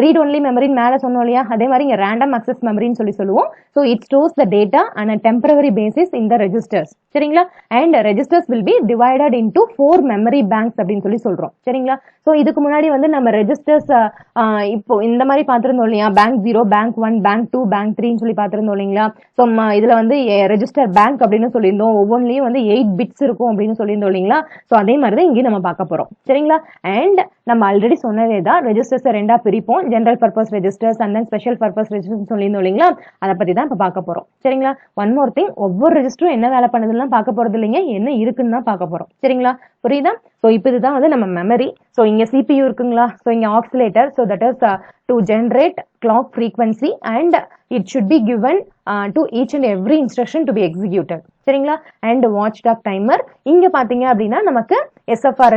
ரீட் ஒன்லி மெமரின்னு மேலே சொன்னோம் இல்லையா, அதே மாதிரி இங்க ரேண்டம் அக்சஸ் மெமரின்னு சொல்லுவோம். So it stores the data on a temporary basis in the registers. சரிங்களா? And registers will be divided into 4 memory banks அப்படின்னு சொல்றோம். சரிங்களா? ஸோ இதுக்கு முன்னாடி வந்து நம்ம ரெஜிஸ்டர்ஸ் இப்போ இந்த மாதிரி பார்த்திருந்தோம் இல்லையா, பேங்க் 0, பேங்க் 1, பேங்க் 2, பேங்க் 3 சொல்லி பார்த்திருந்தோம் இல்லைங்களா. ஸோ இதுல வந்து ரெஜிஸ்டர் பேங்க் அப்படின்னு சொல்லியிருந்தோம், ஒவ்வொன்றிலையும் வந்து 8 பிட்ஸ் இருக்கும் அப்படின்னு சொல்லியிருந்தோம் இல்லைங்களா. ஸோ அதே மாதிரி தான் இங்கே நம்ம பார்க்க போறோம். சரிங்களா? அண்ட் நம்ம ஆல்ரெடி சொன்னதே தான், ரெஜிஸ்டர்ஸ் 2 பிரிப்போம், general purpose registers and then special purpose registers சொல்லியிருந்தோம் இல்லைங்களா, அதை பத்தி தான் இப்ப பார்க்க போறோம். சரிங்களா? ஒன் மோர் திங், ஒவ்வொரு ரெஜிஸ்டரும் என்ன வேலை பண்ணுதுலாம் பார்க்க போறது இல்லைங்க, என்ன இருக்குன்னு தான் பார்க்க போறோம். சரிங்களா? புரியுதா? ஸோ இப்போ இதுதான் வந்து நம்ம மெமரி. ஸோ இங்க CPU இருக்குங்களா, ஸோ இங்க oscillator, so that is to generate clock frequency and it should be given to each and every instruction to be executed. சரிங்களா? and watchdog timer. இங்க பாத்தீங்க அப்படின்னா நமக்கு SFR,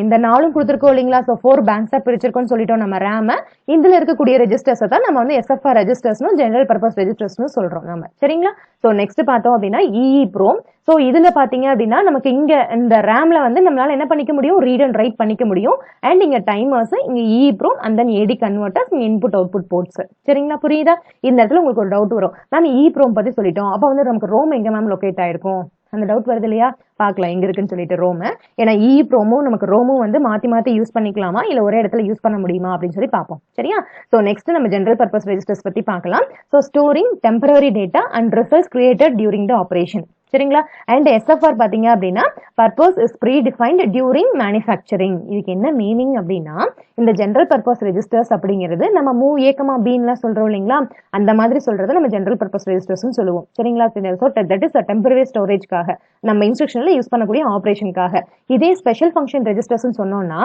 இந்த நாளும் கொடுத்துருக்கோம் இல்லைங்களா. ஸோ 4 பேங்க்ஸா பிரிச்சிருக்கோம்னு சொல்லிட்டோம் நம்ம RAM. இதுல இருக்கக்கூடிய ரெஜிஸ்டர்ஸ் தான் நம்ம வந்து SFR ரெஜிஸ்டர்ஸ்னும் ஜெனரல் பர்பஸ் ரெஜிஸ்டர்ஸ்னு சொல்றோம் நம்ம. சரிங்களா? ஸோ நெக்ஸ்ட் பார்த்தோம் அப்படின்னா EEPROM. ஸோ இதுல பாத்தீங்க அப்படின்னா நமக்கு இங்க இந்த ரேம்ல வந்து நம்மளால என்ன பண்ணிக்க முடியும், ரீட் அண்ட் ரைட் பண்ணிக்க முடியும். அண்ட் இங்க டைமர்ஸ், இங்க EEPROM and then AD converters, input output ports. சரிங்களா? புரியுதா? இந்த இடத்துல உங்களுக்கு ஒரு டவுட் வரும், மேம் EEPROM பத்தி சொல்லிட்டோம், அப்ப வந்து நமக்கு ரோம் எங்க மேம் லொகேட் ஆயிருக்கும், அந்த டவுட் வருது இல்லையா. பார்க்கலாம் எங்க இருக்குன்னு சொல்லிட்டு ரோம். ஏன்னா EEPROMும் நமக்கு ரோமும் வந்து மாத்தி யூஸ் பண்ணிக்கலாமா, இல்ல ஒரே இடத்துல யூஸ் பண்ண முடியுமா அப்படின்னு சொல்லி பார்ப்போம். சரியா? சோ நெக்ஸ்ட் நம்ம ஜெனரல் பர்பஸ் ரெஜிஸ்டர்ஸ் பத்தி பார்க்கலாம். So storing temporary data and results created during the operation. சரிங்களா? அண்ட் SFR பாத்தீங்க அப்படின்னா purpose is predefined during manufacturing. இதுக்கு என்ன மீனிங் அப்படின்னா, இந்த ஜெனரல் பர்பஸ் ரெஜிஸ்டர்ஸ் அப்படிங்கிறது நம்ம மூவ் ஏக்கமா பீன்லாம் சொல்றோம் இல்லைங்களா, அந்த மாதிரி சொல்றது நம்ம ஜெனரல் பர்பஸ் ரெஜிஸ்டர்ஸ் சொல்லுவோம். சரிங்களா? தட் இஸ் டெம்பரரி ஸ்டோரேஜ்க்காக நம்ம இன்ஸ்ட்ரக்ஷன் ஃபங்க்ஷன்ல யூஸ் பண்ணக்கூடிய ஆபரேஷனுக்காக. இதே ஸ்பெஷல் ஃபங்க்ஷன் ரெஜிஸ்டர்ஸ் சொன்னோம்னா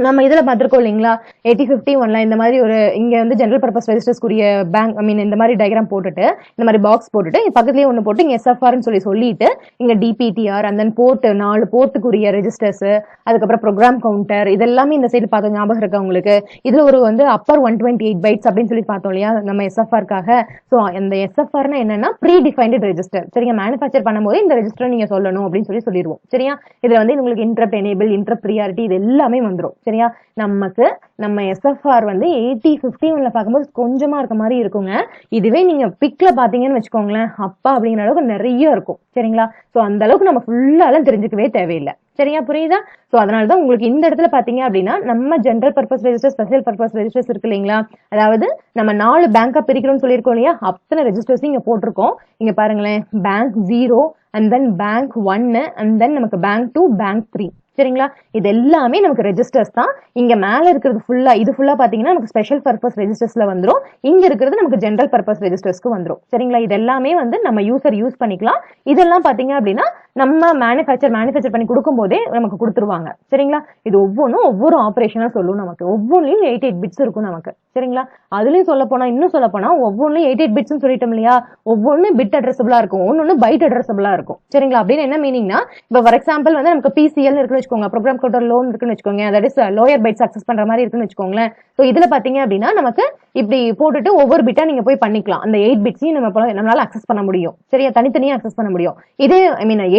நம்ம இதுல பார்த்திருக்கோம் இல்லைங்களா 8051ல இந்த மாதிரி ஒரு இங்க வந்து ஜெனரல் பர்பஸ் ரெஜிஸ்டர்ஸ்க்குரிய பேங்க் இந்த மாதிரி டயக்ராம் போட்டுட்டு இந்த மாதிரி பாக்ஸ் போட்டுட்டு பக்கத்துலயே ஒன்று போட்டு இங்க எஸ்எஃப்ஆர்னு சொல்லிட்டு இங்க டிபிடிஆர் அந்த போர்ட் 4 போர்ட்டுக்குரிய ரெஜிஸ்டர்ஸ் அதுக்கப்புறம் ப்ரோக்ராம் கவுண்டர் இதெல்லாமே இந்த சைடு பார்த்தோம் ஞாபகம் இருக்கா உங்களுக்கு. இதுல ஒரு வந்து அப்பர் 128 பைட்ஸ் அப்படின்னு சொல்லி பார்த்தோம் இல்லையா நம்ம எஸ்எஃப்ஆர்க்காக. ஸோ அந்த எஸ்எஃப்ஆர்னா என்னன்னா ப்ரீ டிஃபைன்டு ரெஜிஸ்டர். சரிங்க, மேனுஃபேக்சர் பண்ணும்போது இந்த ரெஜிஸ்டர் நீங்க சொல்லணும் அப்படின்னு சொல்லிடுவோம். சரியா, இதுல வந்து உங்களுக்கு இன்டரப்ட் எனேபிள் இன்டரப்ட் ப்ரியாரிட்டி இது எல்லாமே வந்துடும். சரியா, நம்ம எஸ்எஃப்ஆர் வந்து 8051ல பார்க்கும்போது கொஞ்சமா இருக்க மாதிரி இருக்குங்க. இதுவே நீங்க பிக்ல பாத்தீங்கன்னு வச்சுக்கோங்களேன் அப்பா அப்படிங்கிற அளவுக்கு நிறைய இருக்கும். சரிங்களா, சோ அந்த அளவுக்கு நம்ம ஃபுல்லாலாம் தெரிஞ்சுக்கவே தேவையில்லை. சரியா, புரியுதா? சோ அதனாலதான் உங்களுக்கு இந்த இடத்துல பாத்தீங்க அப்படின்னா நம்ம general purpose register special purpose registers இருக்கு இல்லைங்களா, அதாவது நம்ம 4 பேங்கா பிரிக்கிறோம்னு சொல்லியிருக்கோம் இல்லையா, அத்தனை ரெஜிஸ்டர்ஸ் இங்க போட்டிருக்கோம். இங்க பாருங்களேன், bank 0 and then bank 1 and then நமக்கு பேங்க் 2 பேங்க் 3. சரிங்களா, இது எல்லாமே நமக்கு ரெஜிஸ்டர்ஸ் தான். இங்க மேல இருக்கிறது ஃபுல்லா இது ஃபுல்லா பாத்தீங்கன்னா நமக்கு ஸ்பெஷல் பர்பஸ் ரெஜிஸ்டர்ஸ்ல வந்துரும். இங்க இருக்கிறது நமக்கு ஜெனரல் பர்பஸ் ரெஜிஸ்டர்ஸ்க்கு வந்துரும். சரிங்களா, இது எல்லாமே வந்து நம்ம யூசர் யூஸ் பண்ணிக்கலாம். இதெல்லாம் பாத்தீங்க அப்படின்னா நம்ம மேனுஃபேக்சர் பண்ணி கொடுக்கும் போதே நமக்கு கொடுத்துருவாங்க. சரிங்களா, இது ஒவ்வொன்றும் ஒவ்வொரு ஆபரேஷனா சொல்லும். நமக்கு ஒவ்வொன்றுலயும் 88 பிட்ஸ் இருக்கும் நமக்கு. சரிங்களா, அதுலயும் சொல்ல போனா இன்னும் சொல்ல போனா ஒவ்வொன்றும் 88 பிட்ஸ் சொல்லிட்டோம் இல்லையா, ஒவ்வொன்னு பிட் அட்ரஸபிளா இருக்கும், ஒன்னொன்னு பைட் அட்ரஸபிளா இருக்கும். சரிங்களா, அப்படின்னு என்ன மீனிங்னா இப்ப ஃபார் எக்ஸாம்பிள் வந்து நமக்கு பிசிஎல் இருக்குன்னு வச்சுக்கோங்க, ப்ரோக்ராம் கவுண்டர் லோன் இருக்குன்னு வச்சுக்கோங்க, that is lower bytes access பண்ற மாதிரி இருக்குன்னு வச்சுக்கோங்களேன். சோ இதுல பாத்தீங்க அப்படின்னா நமக்கு இப்படி போட்டுட்டு ஒவ்வொரு பிட்டா நீங்க போய் பண்ணிக்கலாம். அந்த 8 பிட்ஸையும் நம்மளால அக்சஸ் பண்ண முடியும். சரியா, தனித்தனியா அக்சஸ் பண்ண முடியும். இதே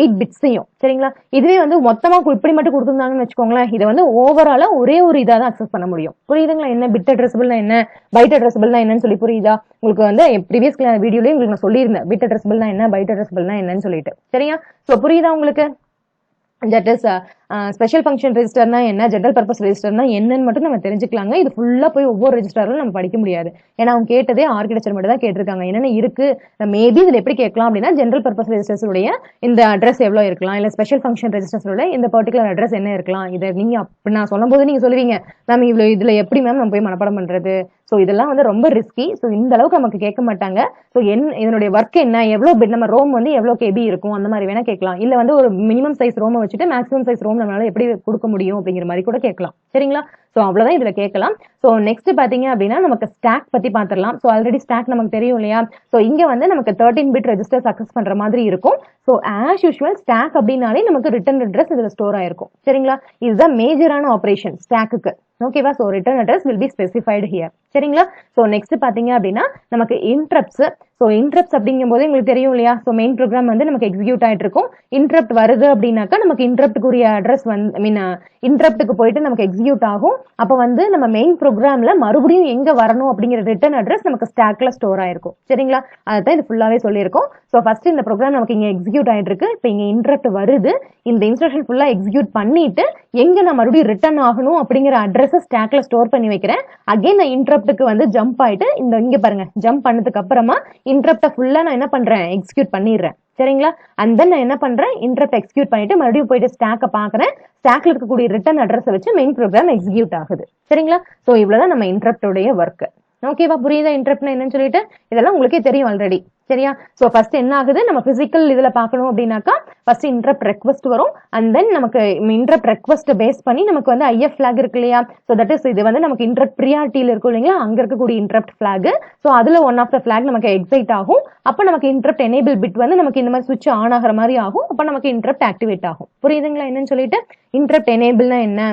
8 பிட்ஸையும். சரிங்களா, இதுவே வந்து மொத்தமா இப்படி மட்டும் கொடுத்துருந்தாங்கன்னு வச்சுக்கோங்களேன், இதை வந்து ஓவராலா ஒரே ஒரு இதா தான் அக்சஸ் பண்ண முடியும். புரியுதுங்களா, என்ன பிட் அட்ரஸபிள்னா என்ன பைட் அட்ரஸபிள்னா என்னன்னு சொல்லி புரியுதா உங்களுக்கு? வந்து ப்ரீவியஸ் வீடியோலயே உங்களுக்கு நான் சொல்லியிருந்தேன் பிட் அட்ரஸபிள்னா என்ன பைட் அட்ரஸபிள்னா என்னன்னு சொல்லிட்டு. சரியா, சோ புரியுதா உங்களுக்கு? தட் இஸ் ஸ்பெஷல் ஃபங்க்ஷன் ரெஜிஸ்டர்னா என்ன, ஜெனரல் பர்பஸ் ரெஜிஸ்டர்னா என்னன்னு மட்டும் நம்ம தெரிஞ்சுக்கலாங்க. இது ஃபுல்லா போய் ஒவ்வொரு ரெஜிஸ்டரும் நம்ம படிக்க முடியாது. ஏன்னா அவங்க கேட்டதே ஆர்கிடெக்சர் மட்டும் தான் கேட்டிருக்காங்க. என்னென்ன இருக்கு மேபி இதுல எப்படி கேட்கலாம் அப்படின்னா ஜெனரல் பர்பஸ் ரெஜிஸ்டர்ஸ் உடைய இந்த அட்ரஸ் எவ்வளவு இருக்கலாம், இல்ல ஸ்பெஷல் ஃபங்க்ஷன் ரெஜிஸ்டர்ஸ் உடைய இந்த பர்டிகுலர் அட்ரஸ் என்ன இருக்கலாம். இதை நீங்க அப்படி நான் சொல்லும் போது நீங்க சொல்லுவீங்க மேம் இவ்வளவு இதுல எப்படி மேம் நம்ம போய் மனப்பாடம் பண்றது. சோ இதெல்லாம் வந்து ரொம்ப ரிஸ்கி. சோ இந்த அளவுக்கு நமக்கு கேட்க மாட்டாங்க. சோ இதனுடைய ஒர்க் என்ன, எவ்வளவு பிட் நம்ம ரோம் வந்து எவ்வளவு கேபி இருக்கும் அந்த மாதிரி வேணா கேட்கலாம். இல்ல வந்து ஒரு மினிமம் சைஸ் ரோம் வச்சுட்டு மேக்ஸிமம் சைஸ் ரோம் நம்மளால எப்படி கொடுக்க முடியும் அப்படிங்கிற மாதிரி கூட கேட்கலாம். சரிங்களா, சோ அவ்வளவுதான் இதுல கேட்கலாம். சோ நெக்ஸ்ட் பாத்தீங்க அப்படின்னா நமக்கு ஸ்டாக் பத்தி பாத்திரலாம். சோ ஆல்ரெடி ஸ்டாக் நமக்கு தெரியும் இல்லையா. சோ இங்க வந்து நமக்கு 13 பிட் ரெஜிஸ்டர்ஸ் அக்சஸ் பண்ற மாதிரி இருக்கும். சோ ஆஸ் யூஷுவல் ஸ்டாக் அப்படின்னாலே நமக்கு ரிட்டர்ன் அட்ரஸ் இதுல ஸ்டோர் ஆயிருக்கும். சரிங்களா, இதுதான் மேஜரான ஆபரேஷன் ஸ்டாக்கு. ஓகேவா, so return address will be specified here. சரிங்களா, சோ நெக்ஸ்ட் பாத்தீங்க அப்படின்னா நமக்கு இன்டரப்ட்ஸ். சோ இன்டரப்ட்ஸ் அப்படிங்கும் போது உங்களுக்கு தெரியும் இல்லையா, சோ மெயின் ப்ரோக்ராம் வந்து நமக்கு எக்ஸிக்யூட் ஆயிட்டு இருக்கும். இன்டரப்ட் வருது அப்படின்னாக்கா நமக்கு இன்டரப்டுக்குரிய அட்ரஸ் வந்து இன்டரப்டுக்கு போயிட்டு நமக்கு எக்ஸிக்யூட் ஆகும். அப்ப வந்து நம்ம மெயின் ப்ரோக்ராம்ல மறுபடியும் எங்க வரணும் அப்படிங்கிற ரிட்டர்ன் அட்ரஸ் நமக்கு ஸ்டாக்ல ஸ்டோர் ஆயிருக்கும். சரிங்களா, அதான் இது ஃபுல்லாவே சொல்லியிருக்கோம். சோ ஃபர்ஸ்ட் இந்த ப்ரோக்ராம் நமக்கு இங்க எக்ஸிக்யூட் ஆயிட்டு இருக்கு. இப்ப இங்க இன்டரப்ட் வருது. இந்த இன்ஸ்ட்ரக்ஷன் ஃபுல்லா எக்ஸிக்யூட் பண்ணிட்டு எங்க நான் மறுபடியும் ரிட்டர்ன் ஆகணும் அப்படிங்கிற அட்ரஸ் ஸ்டாக்ல ஸ்டோர் பண்ணி வைக்கிறேன். அகைன் நான் இன்டரப்டுக்கு வந்து ஜம்ப் ஆயிட்டு இங்க பாருங்க ஜம்ப் பண்ணதுக்கு அப்புறமா இன்டரப்ட ஃபுல்லா நான் என்ன பண்றேன் எக்ஸிக்யூட் பண்ணிடுறேன். சரிங்களா, அண்ட் தென் நான் என்ன பண்றேன் இன்டரப்ட் எக்ஸிக்யூட் பண்ணிட்டு மறுபடியும் போயிட்டு ஸ்டாக்க பாக்குறேன். ஸ்டாக்ல இருக்கக்கூடிய ரிட்டர்ன் அட்ரஸ் வச்சு மெயின் ப்ரோக்ராம் எக்ஸிக்யூட் ஆகுது. சரிங்களா, சோ இவ்வளவுதான் நம்ம இன்டரப்டோடைய ஒர்க். ஓகேவா, புரியுதா இன்டரப்ட்னா என்னன்னு சொல்லிட்டு? இதெல்லாம் உங்களுக்கே தெரியும் ஆல்ரெடி. சரியா, சோ ஃபர்ஸ்ட் என்ன ஆகுது நம்ம பிசிக்கல் இதுல பாக்கணும் அப்படின்னாக்கா ஃபர்ஸ்ட் இன்டரப்ட் ரெக்வஸ்ட் வரும். அண்ட் தென் நமக்கு இன்டரப்ட் ரெக்வஸ்ட் பேஸ் பண்ணி நமக்கு வந்து ஐஎஃப் பிளாக் இருக்கு இல்லையா. சோ தட் இஸ் இது வந்து நமக்கு இன்டரப்ட் ப்ரியாரிட்டியில இருக்கும் இல்லைங்களா, அங்க இருக்கக்கூடிய இன்டரப்ட் பிளாக். சோ அதுல ஒன் ஆஃப் த பிளாக் நமக்கு எக்ஸைட் ஆகும். அப்ப நமக்கு இன்டரப்ட் எனேபிள் பிட் வந்து நமக்கு இந்த மாதிரி சுவிட்ச் ஆன் ஆகிற மாதிரி ஆகும். அப்ப நமக்கு இன்டரப்ட் ஆக்டிவேட் ஆகும். புரியுதுங்களா என்னன்னு சொல்லிட்டு? இன்டரப்ட் எனேபிள்னா என்ன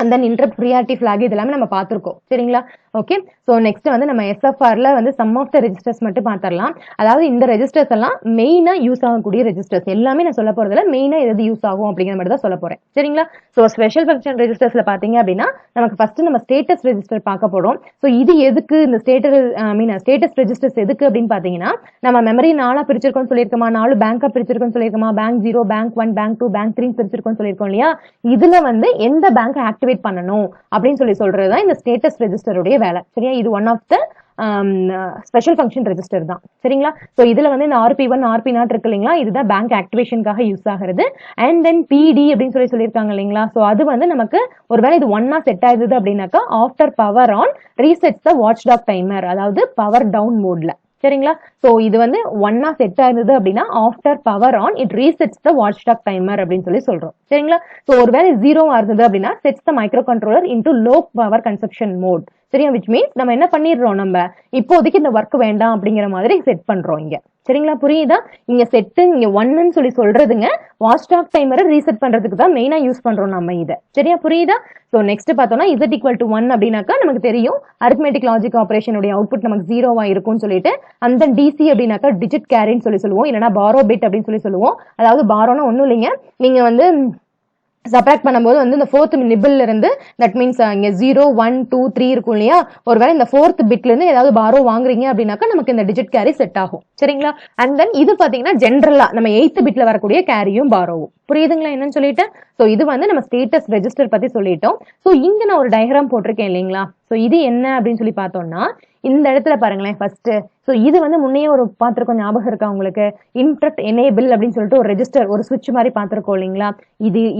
and then interrupt priority block இதெல்லாமே நம்ம பார்த்திருக்கோம். சரிங்களா, ஓகே. சோ நெக்ஸ்ட் வந்து நம்ம எஸ்எஃப்ஆர்ல வந்து சம் ஆஃப் த ரெஜிஸ்டர்ஸ் மட்டும் பார்த்தரலாம். அதாவது இந்த ரெஜிஸ்டர்ஸ் எல்லாம் மெயினா யூஸ் ஆகக்கூடிய ரெஜிஸ்டர்ஸ் எல்லாமே நான் சொல்ல போறதுல மெயினா எது யூஸ் ஆகும் அப்படிங்கிற மாதிரி தான் சொல்ல போறேன். சரிங்களா, சோ ஸ்பெஷல் ஃபங்க்ஷன் ரெஜிஸ்டர்ஸ்ல பாத்தீங்க அப்படின்னா நமக்கு ஃபர்ஸ்ட் நம்ம ஸ்டேட்டஸ் ரெஜிஸ்டர் பார்க்க போறோம். சோ இது எதுக்கு இந்த ஸ்டேட்டஸ் ரெஜிஸ்டர்ஸ் எதுக்கு அப்படின்னு பாத்தீங்கன்னா நம்ம மெமரி 4 பிரிச்சிருக்கோம்னு சொல்லியிருக்கோமா, 4 பேங்கா பிரிச்சிருக்கோம்னு சொல்லியிருக்கோமா, பேங்க் 0 பேங்க் 1 பேங்க் 2 பேங்க் 3 பிரிச்சிருக்கோம்னு சொல்லியிருக்கோம் இல்லையா. இதுல வந்து எந்த பேங்க் ஆக்டிவேட் பண்ணணும் அப்படின்னு சொல்றதுதான் இந்த ஸ்டேட்டஸ் ரெஜிஸ்டருடைய வேலை. சரியா, இது one of the special function register தான். சரிங்களா, சோ இதுல வந்து இந்த RP1 RP0 இருக்கு இல்லைங்களா, இதுதான் பேங்க் ஆக்டிவேஷனுக்காக யூஸ் ஆகிறது. அண்ட் தென் PD அப்படின்னு சொல்லியிருக்காங்க இல்லைங்களா. சோ அது வந்து நமக்கு ஒருவேளை இது ஒன்னா செட் ஆகுது அப்படின்னாக்கா after power on resets the watchdog timer, அதாவது பவர் டவுன் மோட்ல. சரிங்களா? சோ இது வந்து 1 செட் ஆயிருந்தது அப்படின்னா after power on it resets the watchdog timer அப்படின்னு சொல்லி சொல்றோம். சரிங்களா? சோ ஒருவேளை 0 இருந்தது அப்படின்னா sets the microcontroller into low power consumption mode. சரியா? விச் மீன்ஸ் நம்ம என்ன பண்ணிடுறோம், நம்ம இப்போதைக்கு இந்த ஒர்க் வேண்டாம் அப்படிங்கிற மாதிரி செட் பண்றோம் இங்க. சரிங்களா? புரியுதா? இங்க செட்டு இங்க 1ன்னு சொல்லி சொல்றதுங்க வாட்ச் டாக் டைமரை ரீசெட் பண்றதுக்கு தான் மெயினா யூஸ் பண்றோம் நம்ம இதை. சரியா? புரியுதா? சோ நெக்ஸ்ட் பார்த்தோம்னா z = 1 அப்படின்னாக்கா நமக்கு தெரியும் அரித்மெட்டிக் லாஜிக் ஆபரேஷனுடைய அவுட்புட் நமக்கு 0வா இருக்கும்னு சொல்லிட்டு, அந்த டிசி அப்படின்னாக்கா டிஜிட் கேரின்னு சொல்லி சொல்லுவோம், இல்லைன்னா பாரோ பிட் அப்படின்னு சொல்லி சொல்லுவோம். அதாவது பாரோனா ஒன்றும் இல்லைங்க, நீங்க வந்து சப்ராக்ட் பண்ணும்போது வந்து இந்த 4th நிபிள்ல இருந்து தட் மீன்ஸ் இங்க 0 1 2 3 இருக்கும் இல்லையா, ஒருவேளை இந்த 4th பிட்ல இருந்து ஏதாவது பாரோ வாங்குறீங்க அப்படின்னாக்கா நமக்கு இந்த டிஜிட் கேரி செட் ஆகும். சரிங்களா? அண்ட் தென் இது பாத்தீங்கன்னா ஜென்ரலா நம்ம 8th பிட்ல வரக்கூடிய கேரியும் பாரோவும். புரியுதுங்களா என்னன்னு சொல்லிட்டு? சோ இது வந்து நம்ம ஸ்டேட்டஸ் ரெஜிஸ்டர் பத்தி சொல்லிட்டோம். சோ இங்க நான் ஒரு டயக்ராம் போட்டிருக்கேன் இல்லைங்களா? சோ இது என்ன அப்படின்னு சொல்லி பார்த்தோம்னா இந்த இடத்துல பாருங்களேன் ஃபர்ஸ்ட். சோ இது வந்து முன்னையே ஒரு பார்த்திருக்கோம், ஞாபகம் இருக்கா உங்களுக்கு? இன்டரப்ட் எனேபிள் அப்படின்னு சொல்லிட்டு ஒரு ரெஜிஸ்டர், ஒரு சுவிட்ச் மாதிரி பார்த்திருக்கோம் இல்லைங்களா?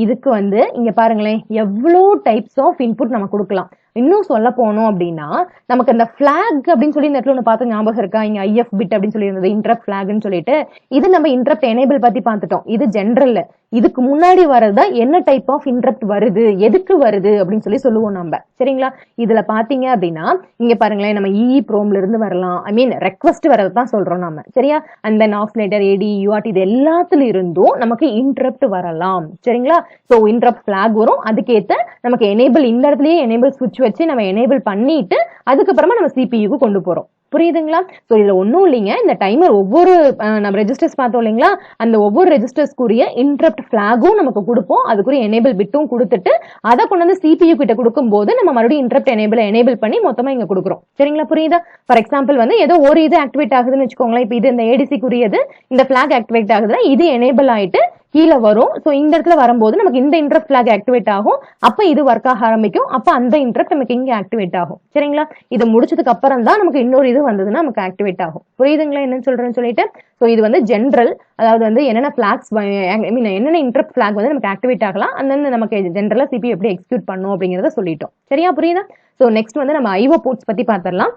இதுக்கு வந்து இங்க பாருங்களேன் எவ்வளவு டைப்ஸ் ஆஃப் இன்புட் நம்ம கொடுக்கலாம். இன்னும் சொல்ல போனோம் அப்படின்னா நமக்கு அந்த பிளாக் அப்படின்னு சொல்லி இந்த இடத்துல ஒண்ணு பார்த்து ஞாபகம் இருக்கா? இங்க ஐஎஃப் பிட் அப்படின்னு சொல்லி இருந்தது, இன்டரப்ட் பிளாக்னு சொல்லிட்டு. இது நம்ம இன்டரப்ட் எனேபிள் பத்தி பார்த்துட்டோம். இது ஜென்ரல். இதுக்கு முன்னாடி வரதா என்ன டைப் ஆஃப் இன்டரப்ட் வருது, எதுக்கு வருது அப்படின்னு சொல்லி சொல்லுவோம் நம்ம. சரிங்களா? இதுல பாத்தீங்க அப்படின்னா இங்க பாருங்களேன் நம்ம ப்ரோம்ல இருந்து வரலாம், ஐ மீன் ரெக்வஸ்ட் வரதான் சொல்றோம் நாம. சரியா? And then oscillator, AD, UART இது எல்லாத்துல இருந்தும் நமக்கு இன்டரப்ட் வரலாம். சரிங்களா? சோ இன்டரப்ட் பிளாக் வரும், அதுக்கேத்த நமக்கு எனேபிள் இந்த இடத்துலயே எனேபிள் சுவிட்ச் வச்சு நம்ம எனேபிள் பண்ணிட்டு அதுக்கப்புறமா நம்ம சிபியூக்கு கொண்டு போறோம். புரியுதுங்களா? சோ இதுல ஒண்ணும் இல்லைங்க, இந்த டைமர் ஒவ்வொரு நம்ம ரெஜிஸ்டர்ஸ் பார்த்தோம் இல்லைங்களா, அந்த ஒவ்வொரு ரெஜிஸ்டர்ஸ்க்குரிய இன்டரப்ட் பிளாகும் நமக்கு கொடுப்போம், அதுக்குரிய எனேபிள் பிட்டும் கொடுத்துட்டு அதை கொண்டு வந்து சிபியூ கிட்ட கொடுக்கும் போது நம்ம மறுபடியும் இன்டரப்ட் எனேபிள் பண்ணி மொத்தமா இங்க கொடுக்குறோம். சரிங்களா? புரியுதா? ஃபார் எக்ஸாம்பிள் வந்து ஏதோ ஒரு இது ஆக்டிவேட் ஆகுதுன்னு வச்சுக்கோங்களேன். இப்ப இது இந்த ஏடிசிக்குரியது, இந்த பிளாக் ஆக்டிவேட் ஆகுதுன்னா இது எனேபிள் ஆயிட்டு கீழே வரும். சோ இந்த இடத்துல வரும்போது நமக்கு இந்த இன்டரப்ட் பிளாக் ஆக்டிவேட் ஆகும், அப்ப இது ஒர்க் ஆக ஆரம்பிக்கும், அப்ப அந்த இன்டரப்ட் நமக்கு இங்க ஆக்டிவேட் ஆகும். சரிங்களா? இது முடிச்சதுக்கு அப்புறம் தான் நமக்கு இன்னொரு இது வந்ததுன்னா நமக்கு ஆக்டிவேட் ஆகும். புரியுதுங்களா என்னன்னு சொல்றேன்னு சொல்லிட்டு? சோ இது வந்து ஜென்ரல், அதாவது வந்து என்னென்ன பிளாக்ஸ் ஐ மீன் என்னென்ன இன்டரப்ட் பிளாக் வந்து நமக்கு ஆக்டிவேட் ஆகலாம், அந்த நமக்கு ஜென்ரலா சிபி எப்படி எக்ஸிக்யூட் பண்ணும் அப்படிங்கறத சொல்லிட்டோம். சரியா? புரியுதா? சோ நெக்ஸ்ட் வந்து நம்ம ஐஓ போர்ட்ஸ் பத்தி பாத்திரலாம்.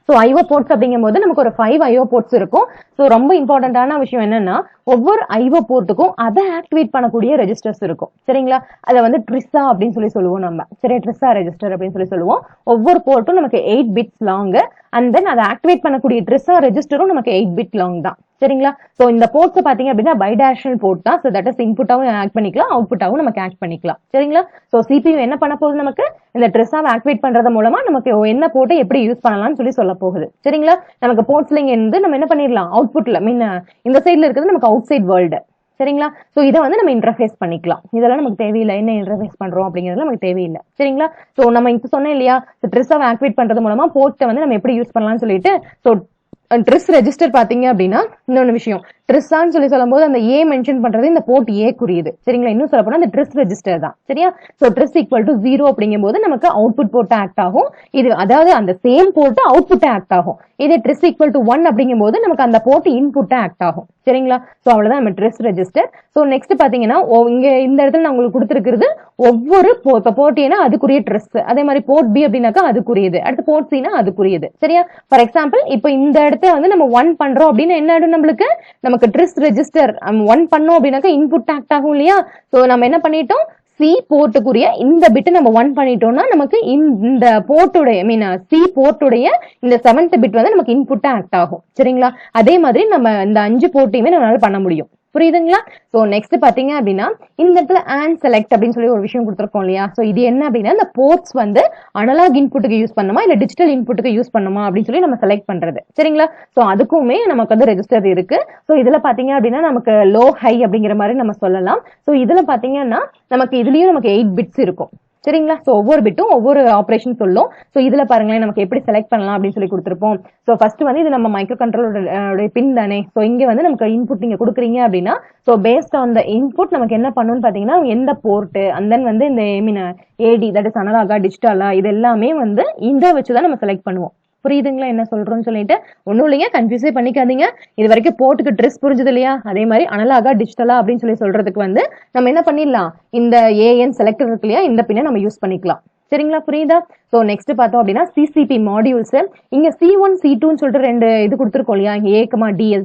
சோ ஐஓ போர்ட்ஸ் அப்படிங்கும் போது நமக்கு ஒரு 5 ஐஓ போர்ட்ஸ் இருக்கும். சோ ரொம்ப இம்பார்ட்டன்டான விஷயம் என்னன்னா ஒவ்வொரு ஐஓ போர்ட்டுக்கும் அதை ஆக்டிவேட் பண்ணக்கூடிய ரெஜிஸ்டர்ஸ் இருக்கும். சரிங்களா? அதை வந்து ட்ரிஸா அப்படின்னு சொல்லி சொல்லுவோம் நம்ம. சரி, ட்ரிஸா ரெஜிஸ்டர் அப்படின்னு சொல்லி சொல்லுவோம். ஒவ்வொரு போர்ட்டும் நமக்கு 8 பிட்ஸ் லாங், அண்ட் தென் அதை ஆக்டிவேட் பண்ணக்கூடிய ட்ரிஸா ரெஜிஸ்டரும் நமக்கு 8 பிட் லாங் தான். சரிங்களா? சோ இந்த போர்ட்ஸ் பாத்தீங்க அப்படின்னா பைடைரக்ஷனல் போர்ட் தான். சோ தட் இஸ் இன்புட்டாவும் ஆக்ட் பண்ணிக்கலாம், அவுட்புட்டாவும் நமக்கு ஆக்ட் பண்ணிக்கலாம். சரிங்களா? சோ சிபியூ என்ன பண்ண போகுது, நமக்கு இந்த ட்ரிஸாவை ஆக்டிவேட் பண்றது மூலமா நமக்கு என்ன போர்ட்டை எப்படி யூஸ் பண்ணலாம்னு சொல்லி சொல்ல போகுது. சரிங்களா? நமக்கு போர்ட்ஸ்ல இருந்து நம்ம என்ன பண்ணிடலாம், அவுட்புட்ல மீன் இந்த சைட்ல இருக்கிறது நமக்கு அவுட் சைட் வேர்ல்டு. சரிங்களா? சோ இதை வந்து நம்ம இன்டர்ஃபேஸ் பண்ணிக்கலாம். இதெல்லாம் நமக்கு தேவையில்லை, என்ன இன்டர்ஃபேஸ் பண்றோம் அப்படிங்கிறது நமக்கு தேவையில்லை. சரிங்களா? சோ நம்ம இப்ப சொன்னோம் இல்லையா, ட்ரிஸாவை ஆக்டிவேட் பண்றது மூலமா போர்ட்டை வந்து நம்ம எப்படி யூஸ் பண்ணலாம்னு சொல்லிட்டு. சோ ட்ரிஸ் ரெஜிஸ்டர் பாத்தீங்க அப்படின்னா இன்னொன்னு விஷயம், ட்ரிஸ்ஸான்னு சொல்லி சொல்லும் போது அந்த ஏ மென்ஷன் பண்றது இந்த போர்ட் ஏ குறியுது. சரிங்களா? இன்னும் சொல்ல போனா அந்த ட்ரிஸ் ரெஜிஸ்டர் தான். சரியா? சோ ட்ரிஸ் ஈக்குவல் டு 0 அப்படிங்கும் போது நமக்கு அவுட்புட் போர்ட் ஆக்ட் ஆகும். இது அதாவது அந்த சேம் போர்ட் அவுட்புட் ஆக்ட் ஆகும். இதே ட்ரிஸ் ஈக்குவல் டு 1 அப்படிங்கும் போது நமக்கு அந்த போர்ட் இன்புட் ஆக்ட் ஆகும். சரிங்களா? சோ அவ்வளவுதான் நம்ம ட்ரிஸ் ரெஜிஸ்டர். சோ நெக்ஸ்ட் பாத்தீங்கன்னா இங்க இந்த இடத்துல நான் உங்களுக்கு கொடுத்திருக்கிறது ஒவ்வொரு போர்ட் ஏன்னா அதுக்குரிய ட்ரிஸ், அதே மாதிரி போர்ட் பி அப்படின்னாக்கா அதுக்குரியது, அடுத்து போர்ட் சினா அதுக்குரியது. சரியா? ஃபார் எக்ஸாம்பிள் இப்ப இந்த இடத்துல வந்து நம்ம 1 பண்றோம் அப்படின்னா என்ன ஆயிடும், நமக்கு ட்ரிஸ் ரெஜிஸ்டர் 1 பண்ணோம் அப்படின்னாக்கா இன்புட் ஆக்ட் ஆகும் இல்லையா? சோ நம்ம என்ன பண்ணிட்டோம், சி போர்ட்டுக்குரிய இந்த பிட் நம்ம 1 பண்ணிட்டோம்னா நமக்கு இந்த போர்ட்டுடைய மீன் சி போர்ட்டுடைய இந்த 7th பிட் வந்து நமக்கு இன்புட்டா ஆக்ட் ஆகும். சரிங்களா? அதே மாதிரி நம்ம இந்த 5 போர்ட்டையுமே நம்மளால பண்ண முடியும். புரியுதுங்களா? சோ நெக்ஸ்ட் பாத்தீங்க அப்படின்னா இந்த இடத்துல அண்ட் செலக்ட் அப்படின்னு சொல்லி ஒரு விஷயம் கொடுத்திருக்கோம் இல்லையா? சோ இது என்ன அப்படின்னா இந்த போர்ட்ஸ் வந்து அனலாக் இன்புட்டுக்கு யூஸ் பண்ணுமா இல்ல டிஜிட்டல் இன்புட்டுக்கு யூஸ் பண்ணுமா அப்படின்னு சொல்லி நம்ம செலக்ட் பண்றது. சரிங்களா? சோ அதுக்குமே நமக்கு வந்து ரெஜிஸ்டர் இருக்கு. சோ இதுல பாத்தீங்க அப்படின்னா நமக்கு லோ ஹை அப்படிங்கிற மாதிரி நம்ம சொல்லலாம். சோ இதுல பாத்தீங்கன்னா நமக்கு இதுலயும் நமக்கு 8 பிட்ஸ் இருக்கும். சரிங்களா? சோ ஒவ்வொரு பிட்டும் ஒவ்வொரு ஆபரேஷன் சொல்லும். சோ இதுல பாருங்களேன் நமக்கு எப்படி செலக்ட் பண்ணலாம் அப்படின்னு சொல்லி கொடுத்திருப்போம். சோ ஃபர்ஸ்ட் வந்து இது நம்ம மைக்ரோ கண்ட்ரோலரோட பின் தானே. சோ இங்க வந்து நமக்கு இன்புட் நீங்க கொடுக்குறீங்க அப்படின்னா so paste on the input நமக்கு என்ன பண்ணணும்னு பாத்தீங்கன்னா எந்த போர்ட் அண்ட் தென் வந்து இந்த ஏடி தட் இஸ் அனலாகா டிஜிட்டலா இது எல்லாமே வந்து இதை வச்சுதான் நம்ம செலக்ட் பண்ணுவோம். புரியுதுங்களா என்ன சொல்றோம்னு சொல்லிட்டு? ஒன்னும் இல்லைங்க, கன்ஃபியூஸே பண்ணிக்காதீங்க. இது வரைக்கும் போர்ட்டுக்கு ட்ரிஸ் புரிஞ்சது இல்லையா? அதே மாதிரி அனலாகா டிஜிட்டலா அப்படின்னு சொல்லி சொல்றதுக்கு வந்து நம்ம என்ன பண்ணிடலாம், இந்த ஏஎன் செலக்டர் இருக்கு இல்லையா, இந்த பின்னை நம்ம யூஸ் பண்ணிக்கலாம். சரிங்களா, புரியுதா? ஸோ நெக்ஸ்ட் பார்த்தோம் அப்படின்னா சிசிபி மாடியூல்ஸ். இங்க C1 C2ன்னு சொல்லிட்டு ரெண்டு இது கொடுத்துருக்கோம் இல்லையா, A,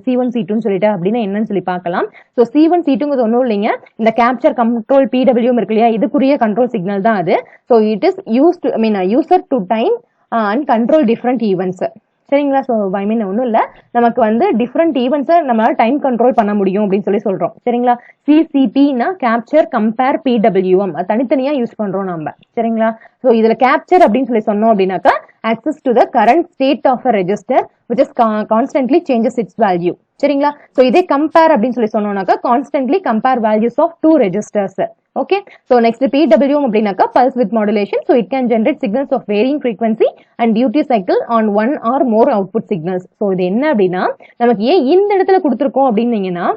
C1 C2ன்னு சொல்லிட்டு அப்படின்னா என்னன்னு சொல்லி பார்க்கலாம். ஸோ C1 C2ங்கிறது ஒன்றும் இல்லைங்க, இந்த கேப்சர் கண்ட்ரோல் PWM இருக்கு இல்லையா, இதுக்குரிய கண்ட்ரோல் சிக்னல் தான் அது. So it is user to time and control different events. சரிங்களா, ஸோ ஒன்றும் இல்லை, நமக்கு வந்து டிஃப்ரெண்ட் ஈவெண்ட்ஸை நம்மளால டைம் கண்ட்ரோல் பண்ண முடியும் அப்படின்னு சொல்றோம். சரிங்களா, சிசிபினா கேப்சர் கம்பேர் PWM தனித்தனியா யூஸ் பண்றோம் நம்ம. சரிங்களா, ஸோ இதுல கேப்சர் அப்படின்னு சொன்னோம் அப்படின்னாக்கா access to the current state of a register which is constantly changes its value. சரிங்களா, ஸோ இதே கம்பேர் அப்படின்னு சொன்னோம்னாக்கா constantly compare values of two registers. Okay, so next PWM அப்படின்னாக்கா pulse width modulation, so it can generate signals of varying frequency and duty cycle on one or more output signals. so இது என்ன அப்படின்னா நமக்கு ஏன் இந்த இடத்துல கொடுத்துருக்கோம் அப்படின்னீங்கன்னா,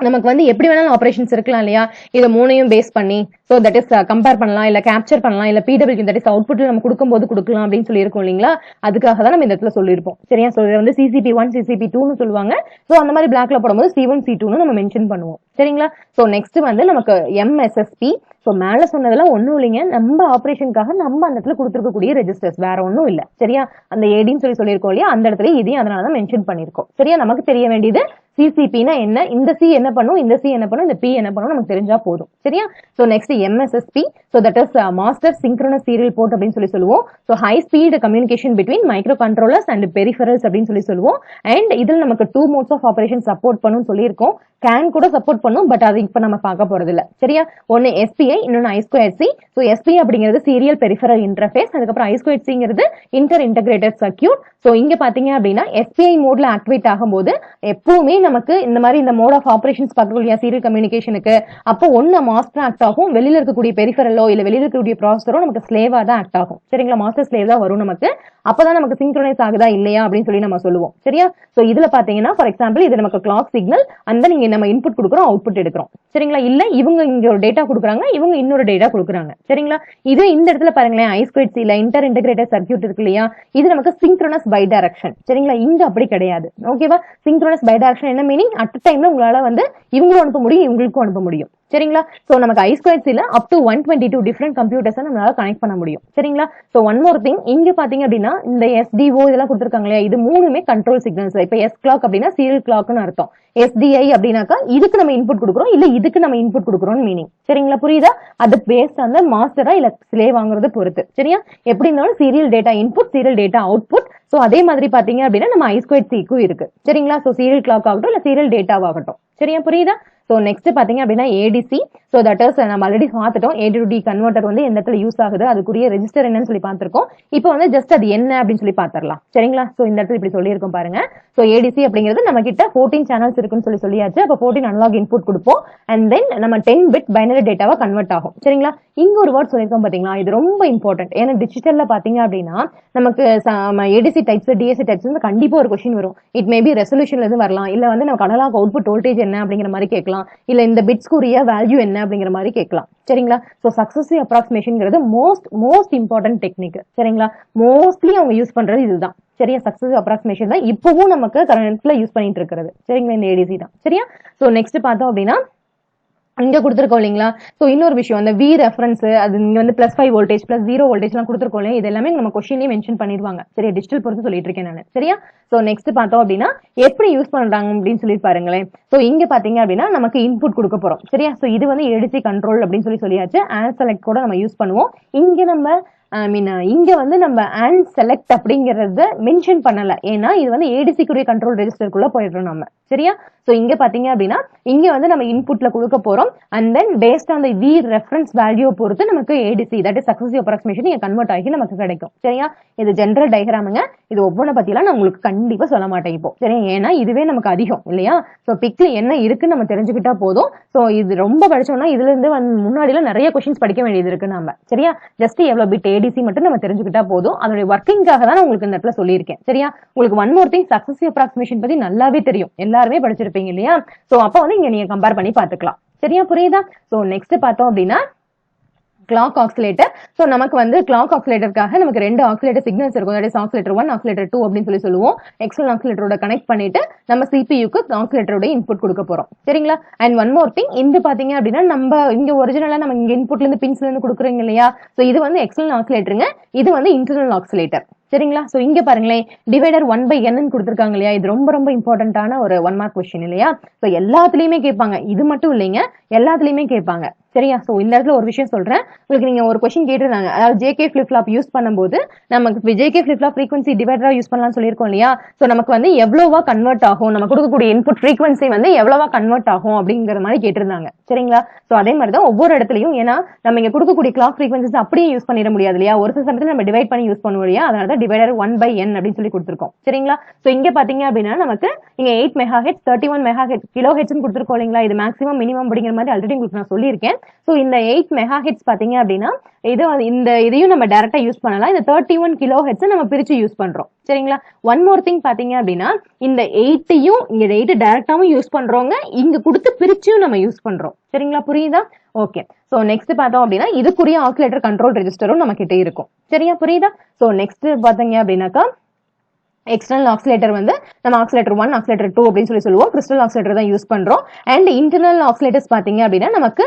நமக்கு வந்து எப்படி வேணாலும் ஆபரேஷன்ஸ் இருக்கலாம் இல்லையா, இதை மூணையும் பேஸ் பண்ணி ஸோ தட் இஸ் கம்பேர் பண்ணலாம், இல்ல கேப்சர் பண்ணலாம், இல்ல PWM தட் இஸ் அவுட்புட்ல நம்ம கொடுக்கும்போது கொடுக்கலாம் அப்படின்னு சொல்லி இருக்கோம் இல்லைங்களா, அதுக்காக தான் நம்ம இந்த இடத்துல சொல்லியிருப்போம். சரியா, ஸோ இதை வந்து CCP1 CCP2ன்னு சொல்லுவாங்க. ஸோ அந்த மாதிரி பிளாக்ல போடும்போது C1 C2ன்னு நம்ம மென்ஷன் பண்ணுவோம். சரிங்களா, ஸோ நெக்ஸ்ட் வந்து நமக்கு MSSP. ஸோ மேல சொன்னதெல்லாம் ஒன்றும் இல்லைங்க, நம்ம ஆபரேஷனுக்காக நம்ம அந்த இடத்துல கொடுத்துருக்கக்கூடிய ரெஜிஸ்டர்ஸ், வேற ஒன்றும் இல்லை. சரியா, அந்த ஏடின்னு சொல்லியிருக்கோம் இல்லையா, அந்த இடத்துல இதையும் அதனால தான் மென்ஷன் பண்ணியிருக்கோம். சரியா, நமக்கு தெரிய வேண்டியது சிசிபினா என்ன, இந்த C என்ன பண்ணும், இந்த C என்ன பண்ணும், இந்த P என்ன பண்ணும் நமக்கு தெரிஞ்சா போதும். சரியா, so next MSSP. So that is master synchronous serial port அப்படின்னு சொல்லுவோம். So high speed communication between micro controllers and peripherals அப்படின்னு சொல்லுவோம். அண்ட் இதில் நமக்கு 2 மோட்ஸ் ஆஃப் ஆபரேஷன் சப்போர்ட் பண்ணும் சொல்லியிருக்கோம். கேன் கூட சப்போர்ட் பண்ணும், பட் அது இப்ப நம்ம பார்க்க போறது இல்ல. சரியா, ஒன்னு SPI, இன்னொன்னு I2C. ஸோ SPI அப்படிங்கிறது சீரியல் பெரிஃபரல் இன்டர்ஃபேஸ், அதுக்கப்புறம் I2Cங்கிறது இன்டர் இன்டகிரேட்டட் சர்க்யூட். ஸோ இங்க பாத்தீங்க அப்படின்னா SPI மோட்ல ஆக்டிவேட் ஆகும்போது எப்பவுமே நமக்கு இந்த மாதிரி இந்த மோட் ஆஃப் ஆபரேஷன்ஸ் பார்க்கணும் இல்லையா சீரியல் கம்யூனிகேஷனுக்கு, அப்போ ஒன்னு மாஸ்டர் ஆக்ட் ஆகும், வெளியில இருக்கக்கூடிய பெரிஃபரலோ இல்ல வெளியில இருக்கக்கூடிய ப்ராசஸரோ நமக்கு ஸ்லேவா தான் ஆக்ட் ஆகும். சரிங்களா, மாஸ்டர் ஸ்லேவ் தான் வரும் நமக்கு, அப்பதான் நமக்கு சிங்க்ரோனைஸ் ஆகுதா இல்லையா அப்படின்னு சொல்லி நம்ம சொல்லுவோம். சரியா, சோ இதுல பாத்தீங்கன்னா ஃபார் எக்ஸாம்பிள் இது நமக்கு கிளாக் சிக்னல், அந்த நீங்க நம்ம இன்புட் கொடுக்குறோம், அவுட்புட் எடுக்கிறோம். சரிங்களா, இல்ல இவங்க இங்க ஒரு டேட்டா கொடுக்குறாங்க, இவங்க இன்னொரு டேட்டா கொடுக்குறாங்க. சரிங்களா, இது இந்த இடத்துல பாருங்களேன் I2C இன்டர் இன்டகிரேட்டட் சர்க்யூட் இருக்கு இல்லையா, இது நமக்கு சிங்க்ரோனஸ் பை டைரக்ஷன். சரிங்களா, இங்க அப்படி கிடையாது. ஓகேவா, சிங்க்ரோனஸ் பை டைரக்ஷன் என்ன மீனிங், அட் டைம்ல உங்களால வந்து இவங்களும் அனுப்ப முடியும், இவங்களுக்கும் அனுப்ப முடியும். சரிங்களா, சோ நமக்கு I2C up to 122 different computers நம்மளால கனெக்ட் பண்ண முடியும். சரிங்களா, சோ ஒன் மோர் திங், இங்க பாத்தீங்க அப்படின்னா இந்த SDO இதெல்லாம் கொடுத்துருக்காங்க இல்லையா, இது மூணுமே கண்ட்ரோல் சிக்னல்ஸ். இப்ப S கிளாக் அப்படின்னா சீரியல் கிளாக்னு அர்த்தம். SDI அப்படின்னாக்கா இதுக்கு நம்ம இன்புட் கொடுக்குறோம், இல்ல இதுக்கு நம்ம இன்புட் கொடுக்குறோம் மீனிங். சரிங்களா, புரியுதா, அது பேஸ்ட் அந்த மாஸ்டரா இல்ல ஸ்லேவ் வாங்குறது பொறுத்து. சரியா, எப்படி இருந்தாலும் serial data input, serial data output. So அதே மாதிரி பாத்தீங்க அப்படின்னா நம்ம I2Cக்கும் இருக்கு. சரிங்களா, சோ சீரியல் கிளாக் ஆகட்டும் இல்ல சீரியல் டேட்டாவாகட்டும். சரியா, புரியுதா. சோ நெக்ஸ்ட் பாத்தீங்க அப்படின்னா ADC. சோ தட் இஸ் நம்ம ஆல்ரெடி பார்த்துட்டோம், A to D கன்வெர்ட்டர் வந்து எந்த இடத்துல யூஸ் ஆகுது, அதுக்குரிய ரெஜிஸ்டர் என்னன்னு சொல்லி பார்த்திருக்கோம். இப்போ வந்து ஜஸ்ட் அது என்ன அப்படின்னு சொல்லி பாத்திரலாம். சரிங்களா, சோ இந்த இடத்துல இப்படி சொல்லியிருக்கோம் பாருங்க. சோ ADC அப்படிங்கிறது நம்ம கிட்ட 14 சேனல்ஸ் இருக்குன்னு சொல்லியாச்சு. அப்ப 14 அனலாக் இன்புட் கொடுப்போம், அண்ட் தென் நம்ம 10 பிட் பைனரி டேட்டாவா கன்வெர்ட் ஆகும். சரிங்களா, இங்க ஒரு வேர்ட் சொல்லியிருக்கோம் பாத்தீங்களா, இது ரொம்ப இம்பார்ட்டன்ட். ஏன்னா டிஜிட்டல்ல பாத்தீங்க அப்படின்னா நமக்கு ADC டைப்ஸ் DAC டைப்ஸ் கண்டிப்பா ஒரு கொஸ்டின் வரும். இட் மேபி ரெசல்யூஷன்ல இருந்து வரலாம், இல்ல வந்து நமக்கு அனலாக் அவுட்புட் வோல்டேஜ் என்ன அப்படிங்கிற மாதிரி கேட்கலாம், இல்ல இந்த பிட்ஸ்க்குரிய வேல்யூ என்ன அப்படிங்கிற மாதிரி கேட்கலாம். சரிங்களா, சோ சக்சஸிவ் அப்ராக்சிமேஷன்ங்கிறது மோஸ்ட் இம்பார்ட்டன்ட் டெக்னிக். சரிங்களா, மோஸ்ட்லி அவங்க யூஸ் பண்றது இதுதான். சரியா, சக்சஸிவ் அப்ராக்சிமேஷன் தான் இப்பவும் நமக்கு கரண்ட்ல யூஸ் பண்ணிட்டு இருக்கிறது. சரிங்களா, இந்த ADC தான். சரியா, சோ நெக்ஸ்ட் பார்த்தோம் அப்படின்னா இங்க கொடுத்துருக்கோம் இல்லைங்களா, சோ இன்னொரு விஷயம் அந்த V ரெஃபரன்ஸ், அது இங்க வந்து +5 வோல்டேஜ் +0 வோல்டேஜ் எல்லாம் கொடுத்துருக்கோம் இல்லையா, இது எல்லாமே நம்ம கொஸ்டின்லயே மென்ஷன் பண்ணிடுவாங்க. சரியா, டிஜிட்டல் பொறுத்து சொல்லிட்டு இருக்கேன் நான். சரியா, சோ நெக்ஸ்ட் பார்த்தோம் அப்படின்னா எப்படி யூஸ் பண்றாங்க அப்படின்னு சொல்லி பாருங்களேன். சோ இங்க பாத்தீங்க அப்படின்னா நமக்கு இன்புட் கொடுக்க போறோம். சரியா, சோ இது வந்து ADC கண்ட்ரோல் அப்படின்னு சொல்லியாச்சு. ஆட் செலக்ட் கூட நம்ம யூஸ் பண்ணுவோம். இங்க நம்ம இங்க வந்து நம்ம அண்ட் செலக்ட் அப்படிங்கறத மென்ஷன் பண்ணல, ஏன்னா இது வந்து ADC கண்ட்ரோல் ரெஜிஸ்டருக்குள்ள போயிடுறோம் நம்ம. சரியா, சோ இங்க பாத்தீங்க அப்படின்னா இங்க வந்து நம்ம இன்புட்ல கொடுக்க போறோம், and then based on the V reference value பொறுத்து நமக்கு ADC that is successive approximation இங்க கன்வெர்ட் ஆகி நமக்கு கிடைக்கும். சரியா, இது ஜெனரல் டயகிராமுங்க. இது ஒவ்வொன்ன பத்தியெல்லாம் நான் உங்களுக்கு கண்டிப்பா சொல்ல மாட்டேன் இப்போ. சரி, ஏன்னா இதுவே நமக்கு அதிகம் இல்லையா. சோ பிக்ல என்ன இருக்குன்னு நம்ம தெரிஞ்சுக்கிட்டா போதும். சோ இது ரொம்ப படிச்சோம்னா இதுல இருந்து முன்னாடி எல்லாம் நிறைய கொஸ்டின்ஸ் படிக்க வேண்டியது இருக்கு நம்ம. சரியா, ஜஸ்ட் எவ்வளவு பிட் ADC மட்டும் நம்ம தெரிஞ்சுக்கிட்டா போதும். அதோட ஒர்க்கிங்காக தான் உங்களுக்கு இந்த இடத்துல சொல்லியிருக்கேன். சரியா, உங்களுக்கு one more thing, successive approximation பத்தி நல்லாவே தெரியும், எல்லாருமே படிச்சிருப்பீங்க இல்லையா. சோ அப்ப வந்து இங்க நீங்க கம்பேர் பண்ணி பாத்துக்கலாம். சரியா, புரியுதா. சோ நெக்ஸ்ட் பார்த்தோம் அப்படின்னா கிளாக் ஆக்சிலேட்டர். ஸோ நமக்கு வந்து கிளாக் ஆக்சிலேட்டருக்காக நமக்கு 2 ஆக்சிலேட்டர் சிக்னல்ஸ் இருக்கும். தட் இஸ் ஆக்சிலேட்டர் 1, ஆக்சிலேட்டர் 2 அப்படின்னு சொல்லுவோம். எக்ஸ்டர்னல் ஆக்சிலேட்டரோட கனெக்ட் பண்ணிட்டு நம்ம சிபியூக்கு ஆக்சிலேட்டரோட இன்புட் கொடுக்க போறோம். சரிங்களா? அண்ட் ஒன் மோர் திங், இந்த பாத்தீங்க அப்படின்னா நம்ம இங்க ஒரிஜினலா நம்ம இங்க இன்புட்ல இருந்து பின்ஸ்ல இருந்து கொடுக்குறீங்க இல்லையா? ஸோ இது வந்து எக்ஸ்டர்னல் ஆக்சிலேட்டருங்க, இது வந்து இன்டர்னல் ஆக்சிலேட்டர். சரிங்களா? சோ இங்க பாருங்களேன், டிவைடர் 1/n கொடுத்திருக்காங்க இல்லையா? இது ரொம்ப ரொம்ப இம்பார்ட்டன்டான ஒரு 1 மார்க் क्वेश्चन இல்லையா? சோ எல்லாத்துலயுமே கேட்பாங்க, இது மட்டும் இல்லைங்க, எல்லாத்துலயுமே கேட்பாங்க. சரியா? சோ இந்த இடத்துல ஒரு விஷயம் சொல்றேன் உங்களுக்கு. நீங்க ஒரு क्वेश्चन கேட்டிருந்தாங்க, அதாவது ஜேகே ஃபிளிப் ஃப்ளாப் யூஸ் பண்ணும்போது நமக்கு ஜேகே ஃபிளிப் ஃப்ளாப் ஃப்ரீக்வன்சி டிவைடரா யூஸ் பண்ணலாம்னு சொல்லியிருக்கோம் இல்லையா? சோ நமக்கு வந்து எவ்வளவா கன்வெர்ட் ஆகும், நம்ம கொடுக்கக்கூடிய இன்புட் ஃப்ரீக்வன்சி வந்து எவ்வளவா கன்வெர்ட் ஆகும் அப்படிங்கிற மாதிரி கேட்டிருந்தாங்க. சரிங்களா? சோ அதே மாதிரி தான் ஒவ்வொரு இடத்துலயும், ஏன்னா நம்ம இங்க கொடுக்கக்கூடிய கிளாக் ஃப்ரீக்வன்சிஸ் அப்படியே யூஸ் பண்ணிட முடியாது இல்லையா? ஒரு சில சமயத்துல நம்ம டிவைட் பண்ணி யூஸ் பண்ணுவோம் இல்லையா? அதனால தான் டிவைடர் 1/n அப்படின்னு சொல்லி கொடுத்திருக்கோம். சரிங்களா? சோ இங்க பாத்தீங்க அப்படின்னா நமக்கு இங்க 8 மெகாஹெர்ட்ஸ் 31 மெகாஹெர்ட்ஸ் கிலோஹெர்ட்ஸ் கொடுத்திருக்கோம் இல்லைங்களா? இது மேக்ஸிமம் மினிமம் அப்படிங்கிற மாதிரி ஆல்ரெடி உங்களுக்கு நான் சொல்லியிருக்கேன். சோ இந்த 8 மெகாஹெர்ட்ஸ் பாத்தீங்க அப்படின்னா இதையும் நம்ம டைரக்டா யூஸ் பண்ணலாம். இந்த 31 கிலோஹெர்ட்ஸ் நம்ம பிரிச்சு யூஸ் பண்றோம். சரிங்களா? ஒன் மோர் திங் பாத்தீங்க அப்படின்னா இந்த 8யும் இங்க 8 டைரக்டாவும் யூஸ் பண்றோங்க, இங்க கொடுத்து பிரிச்சும் நம்ம யூஸ் பண்றோம். சரிங்களா? புரியுதா? ஓகே. சோ நெக்ஸ்ட் பார்த்தோம் அப்படின்னா இதுக்குரிய ஆக்சிலேட்டர் கண்ட்ரோல் ரெஜிஸ்டரும் நம்ம கிட்ட இருக்கும். சரியா? புரியுதா? சோ நெக்ஸ்ட் பாத்தீங்க அப்படின்னாக்கா எக்ஸ்டர்னல் ஆக்சிலேட்டர் வந்து நம்ம ஆக்சிலேட்டர் 1, ஆக்சிலேட்டர் 2 அப்படின்னு சொல்லுவோம். கிறிஸ்டல் ஆக்சிலேட்டர் தான் யூஸ் பண்றோம். அண்ட் இன்டர்னல் ஆக்சிலேட்டர்ஸ் பாத்தீங்க அப்படின்னா நமக்கு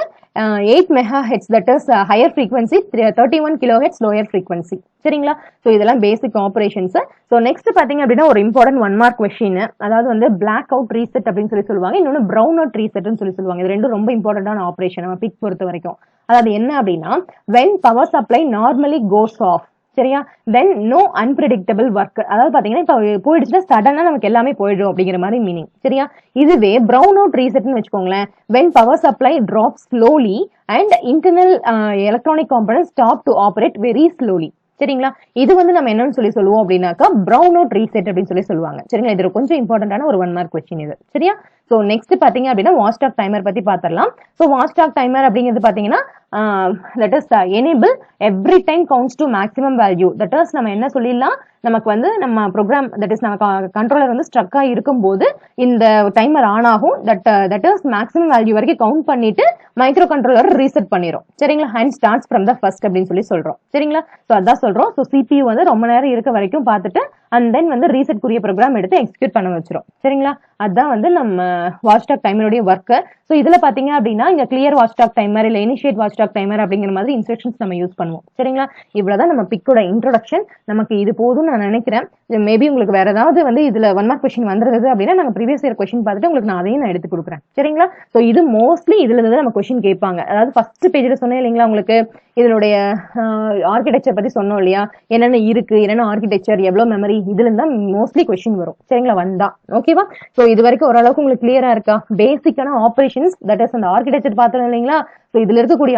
8 megahertz, that is higher frequency, 31 kilohertz lower frequency. சரிங்களா? சோ இதெல்லாம் பேசிக் ஆபரேஷன்ஸ். சோ நெக்ஸ்ட் பாத்தீங்க அப்படின்னா ஒரு இம்பார்ட்டன்ட் 1 மார்க் क्वेश्चन, அதாவது வந்து பிளாக் அவுட் ரீசெட் அப்படின்னு சொல்லுவாங்க, இன்னொன்னு பிரவுன் அவுட் ரீசெட்னு சொல்லுவாங்க. இது ரெண்டும் ரொம்ப இம்பார்ட்டன்டான ஆபரேஷன் நம்ம பிக் பொறுத்த வரைக்கும். அதாவது என்ன அப்படின்னா, when power supply normally goes off, சரியா, தென் நோ அன்பிரடிக்டபிள் ஒர்க். அதாவது பாத்தீங்கன்னா இப்ப போயிடுச்சுன்னா சடனா நமக்கு எல்லாமே போயிடும் அப்படிங்கிற மாதிரி மீனிங். சரியா? இதுவே பிரவுன் அவுட் ரீசெட்னு வச்சுக்கோங்களேன், when power supply drops slowly and internal electronic components stop to operate very slowly. சரிங்களா? இது வந்து நம்ம என்னன்னு சொல்லுவோம் அப்படின்னாக்கா பிரவுன் அவுட் ரீசெட் அப்படின்னு சொல்லுவாங்க. சரிங்களா? இது கொஞ்சம் இம்பார்ட்டன்டான ஒரு 1 மார்க் क्वेश्चन இது. சரியா? சோ நெக்ஸ்ட் பாத்தீங்க அப்படின்னா வாட்ச் டாக் டைமர் பத்தி பாத்திரலாம். சோ வாட்ச் டாக் டைமர் அப்படிங்கிறது பாத்தீங்கன்னா that is enable every time counts to maximum value. that is நம்ம என்ன சொல்லிடலாம், நமக்கு வந்து நம்ம ப்ரோக்ராம் that is நம்ம கண்ட்ரோலர் வந்து ஸ்ட்ரக்கா இருக்கும்போது இந்த டைமர் ஆன் ஆகும். that is மேக்ஸிமம் வேல்யூ வரைக்கும் கவுண்ட் பண்ணிட்டு மைக்ரோ கண்ட்ரோலர் ரீசெட் பண்ணிரும். சரிங்களா? And starts from the first அப்படின்னு சொல்றோம். சரிங்களா? சோ அதான் சொல்றோம். சோ CPU வந்து ரொம்ப நேரம் இருக்க வரைக்கும் பார்த்துட்டு அண்ட் தென் வந்து ரீசெட் கூடிய ப்ரோக்ராம் எடுத்து எக்ஸிக்யூட் பண்ண வச்சிரும். சரிங்களா? அதான் வந்து நம்ம வாட்ச் டாக் டைமருடைய ஒர்க். சோ இதுல பாத்தீங்க அப்படின்னா இங்க கிளியர் வாட்ச் டாக் டைமர் இல்ல இனிஷியேட் வாட்ச் டாக் டைமர் அப்படிங்கிற மாதிரி இன்ஸ்ட்ரக்ஷன்ஸ் நம்ம யூஸ் பண்ணுவோம். சரிங்களா? இவ்வளவுதான் நம்ம பிக்கோட இன்ட்ரோடக்ஷன். நமக்கு இது போதும் நான் நினைக்கிறேன். மேபி உங்களுக்கு வேற ஏதாவது வந்து இதுல 1 மார்க் क्वेश्चन வந்துருது அப்படின்னா நாங்க ப்ரீவியஸ் இயர் क्वेश्चन பார்த்துட்டு உங்களுக்கு நான் அதையும் எடுத்து கொடுக்குறேன். சரிங்களா? சோ இது மோஸ்ட்லி இதுல இருந்து நம்ம क्वेश्चन கேட்பாங்க. அதாவது ஃபர்ஸ்ட் பேஜ்ல சொன்னேன் இல்லைங்களா உங்களுக்கு, இதனுடைய ஆர்கிடெக்சர் பத்தி சொன்னோம் இல்லையா, என்னென்ன இருக்கு, என்னென்ன ஆர்கிடெக்சர், எவ்வளவு மெமரி, இதுல இருந்தா மோஸ்ட்லி क्वेश्चन வரும். சரிங்களா? வந்தா ஓகேவா? சோ இது வரைக்கும் ஓரளவுக்கு உங்களுக்கு கிளியரா இருக்கா? பேசிக்கான ஆபரேஷன்ஸ், தட் இஸ் அந்த ஆர்கிடெக்சர் பார்த்தோம் இல்லைங்களா, சோ இதுல இருக்கக்கூடிய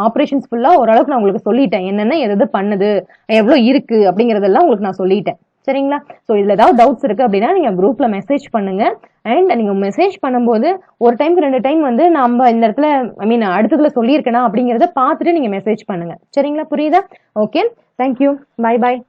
ஆபரேஷன்ஸ் ஃபுல்லா ஓரளவுக்கு நான் உங்களுக்கு சொல்லிட்டேன். என்னென்ன எது பண்ணுது, எவ்வளவு இருக்கு அப்படிங்கறதெல்லாம் உங்களுக்கு நான் சொல்லிட்டேன். சரிங்களா? சோ இதுல ஏதாவது டவுட்ஸ் இருக்கு அப்படின்னா நீங்க குரூப்ல மெசேஜ் பண்ணுங்க. அண்ட் நீங்க மெசேஜ் பண்ணும்போது ஒரு டைம்க்கு 2 டைம் வந்து நம்ம இந்த இடத்துல அடுத்ததுல சொல்லியிருக்கேனா அப்படிங்கறத பார்த்துட்டு நீங்க மெசேஜ் பண்ணுங்க. சரிங்களா? புரியுதா? Okay, thank you, bye bye.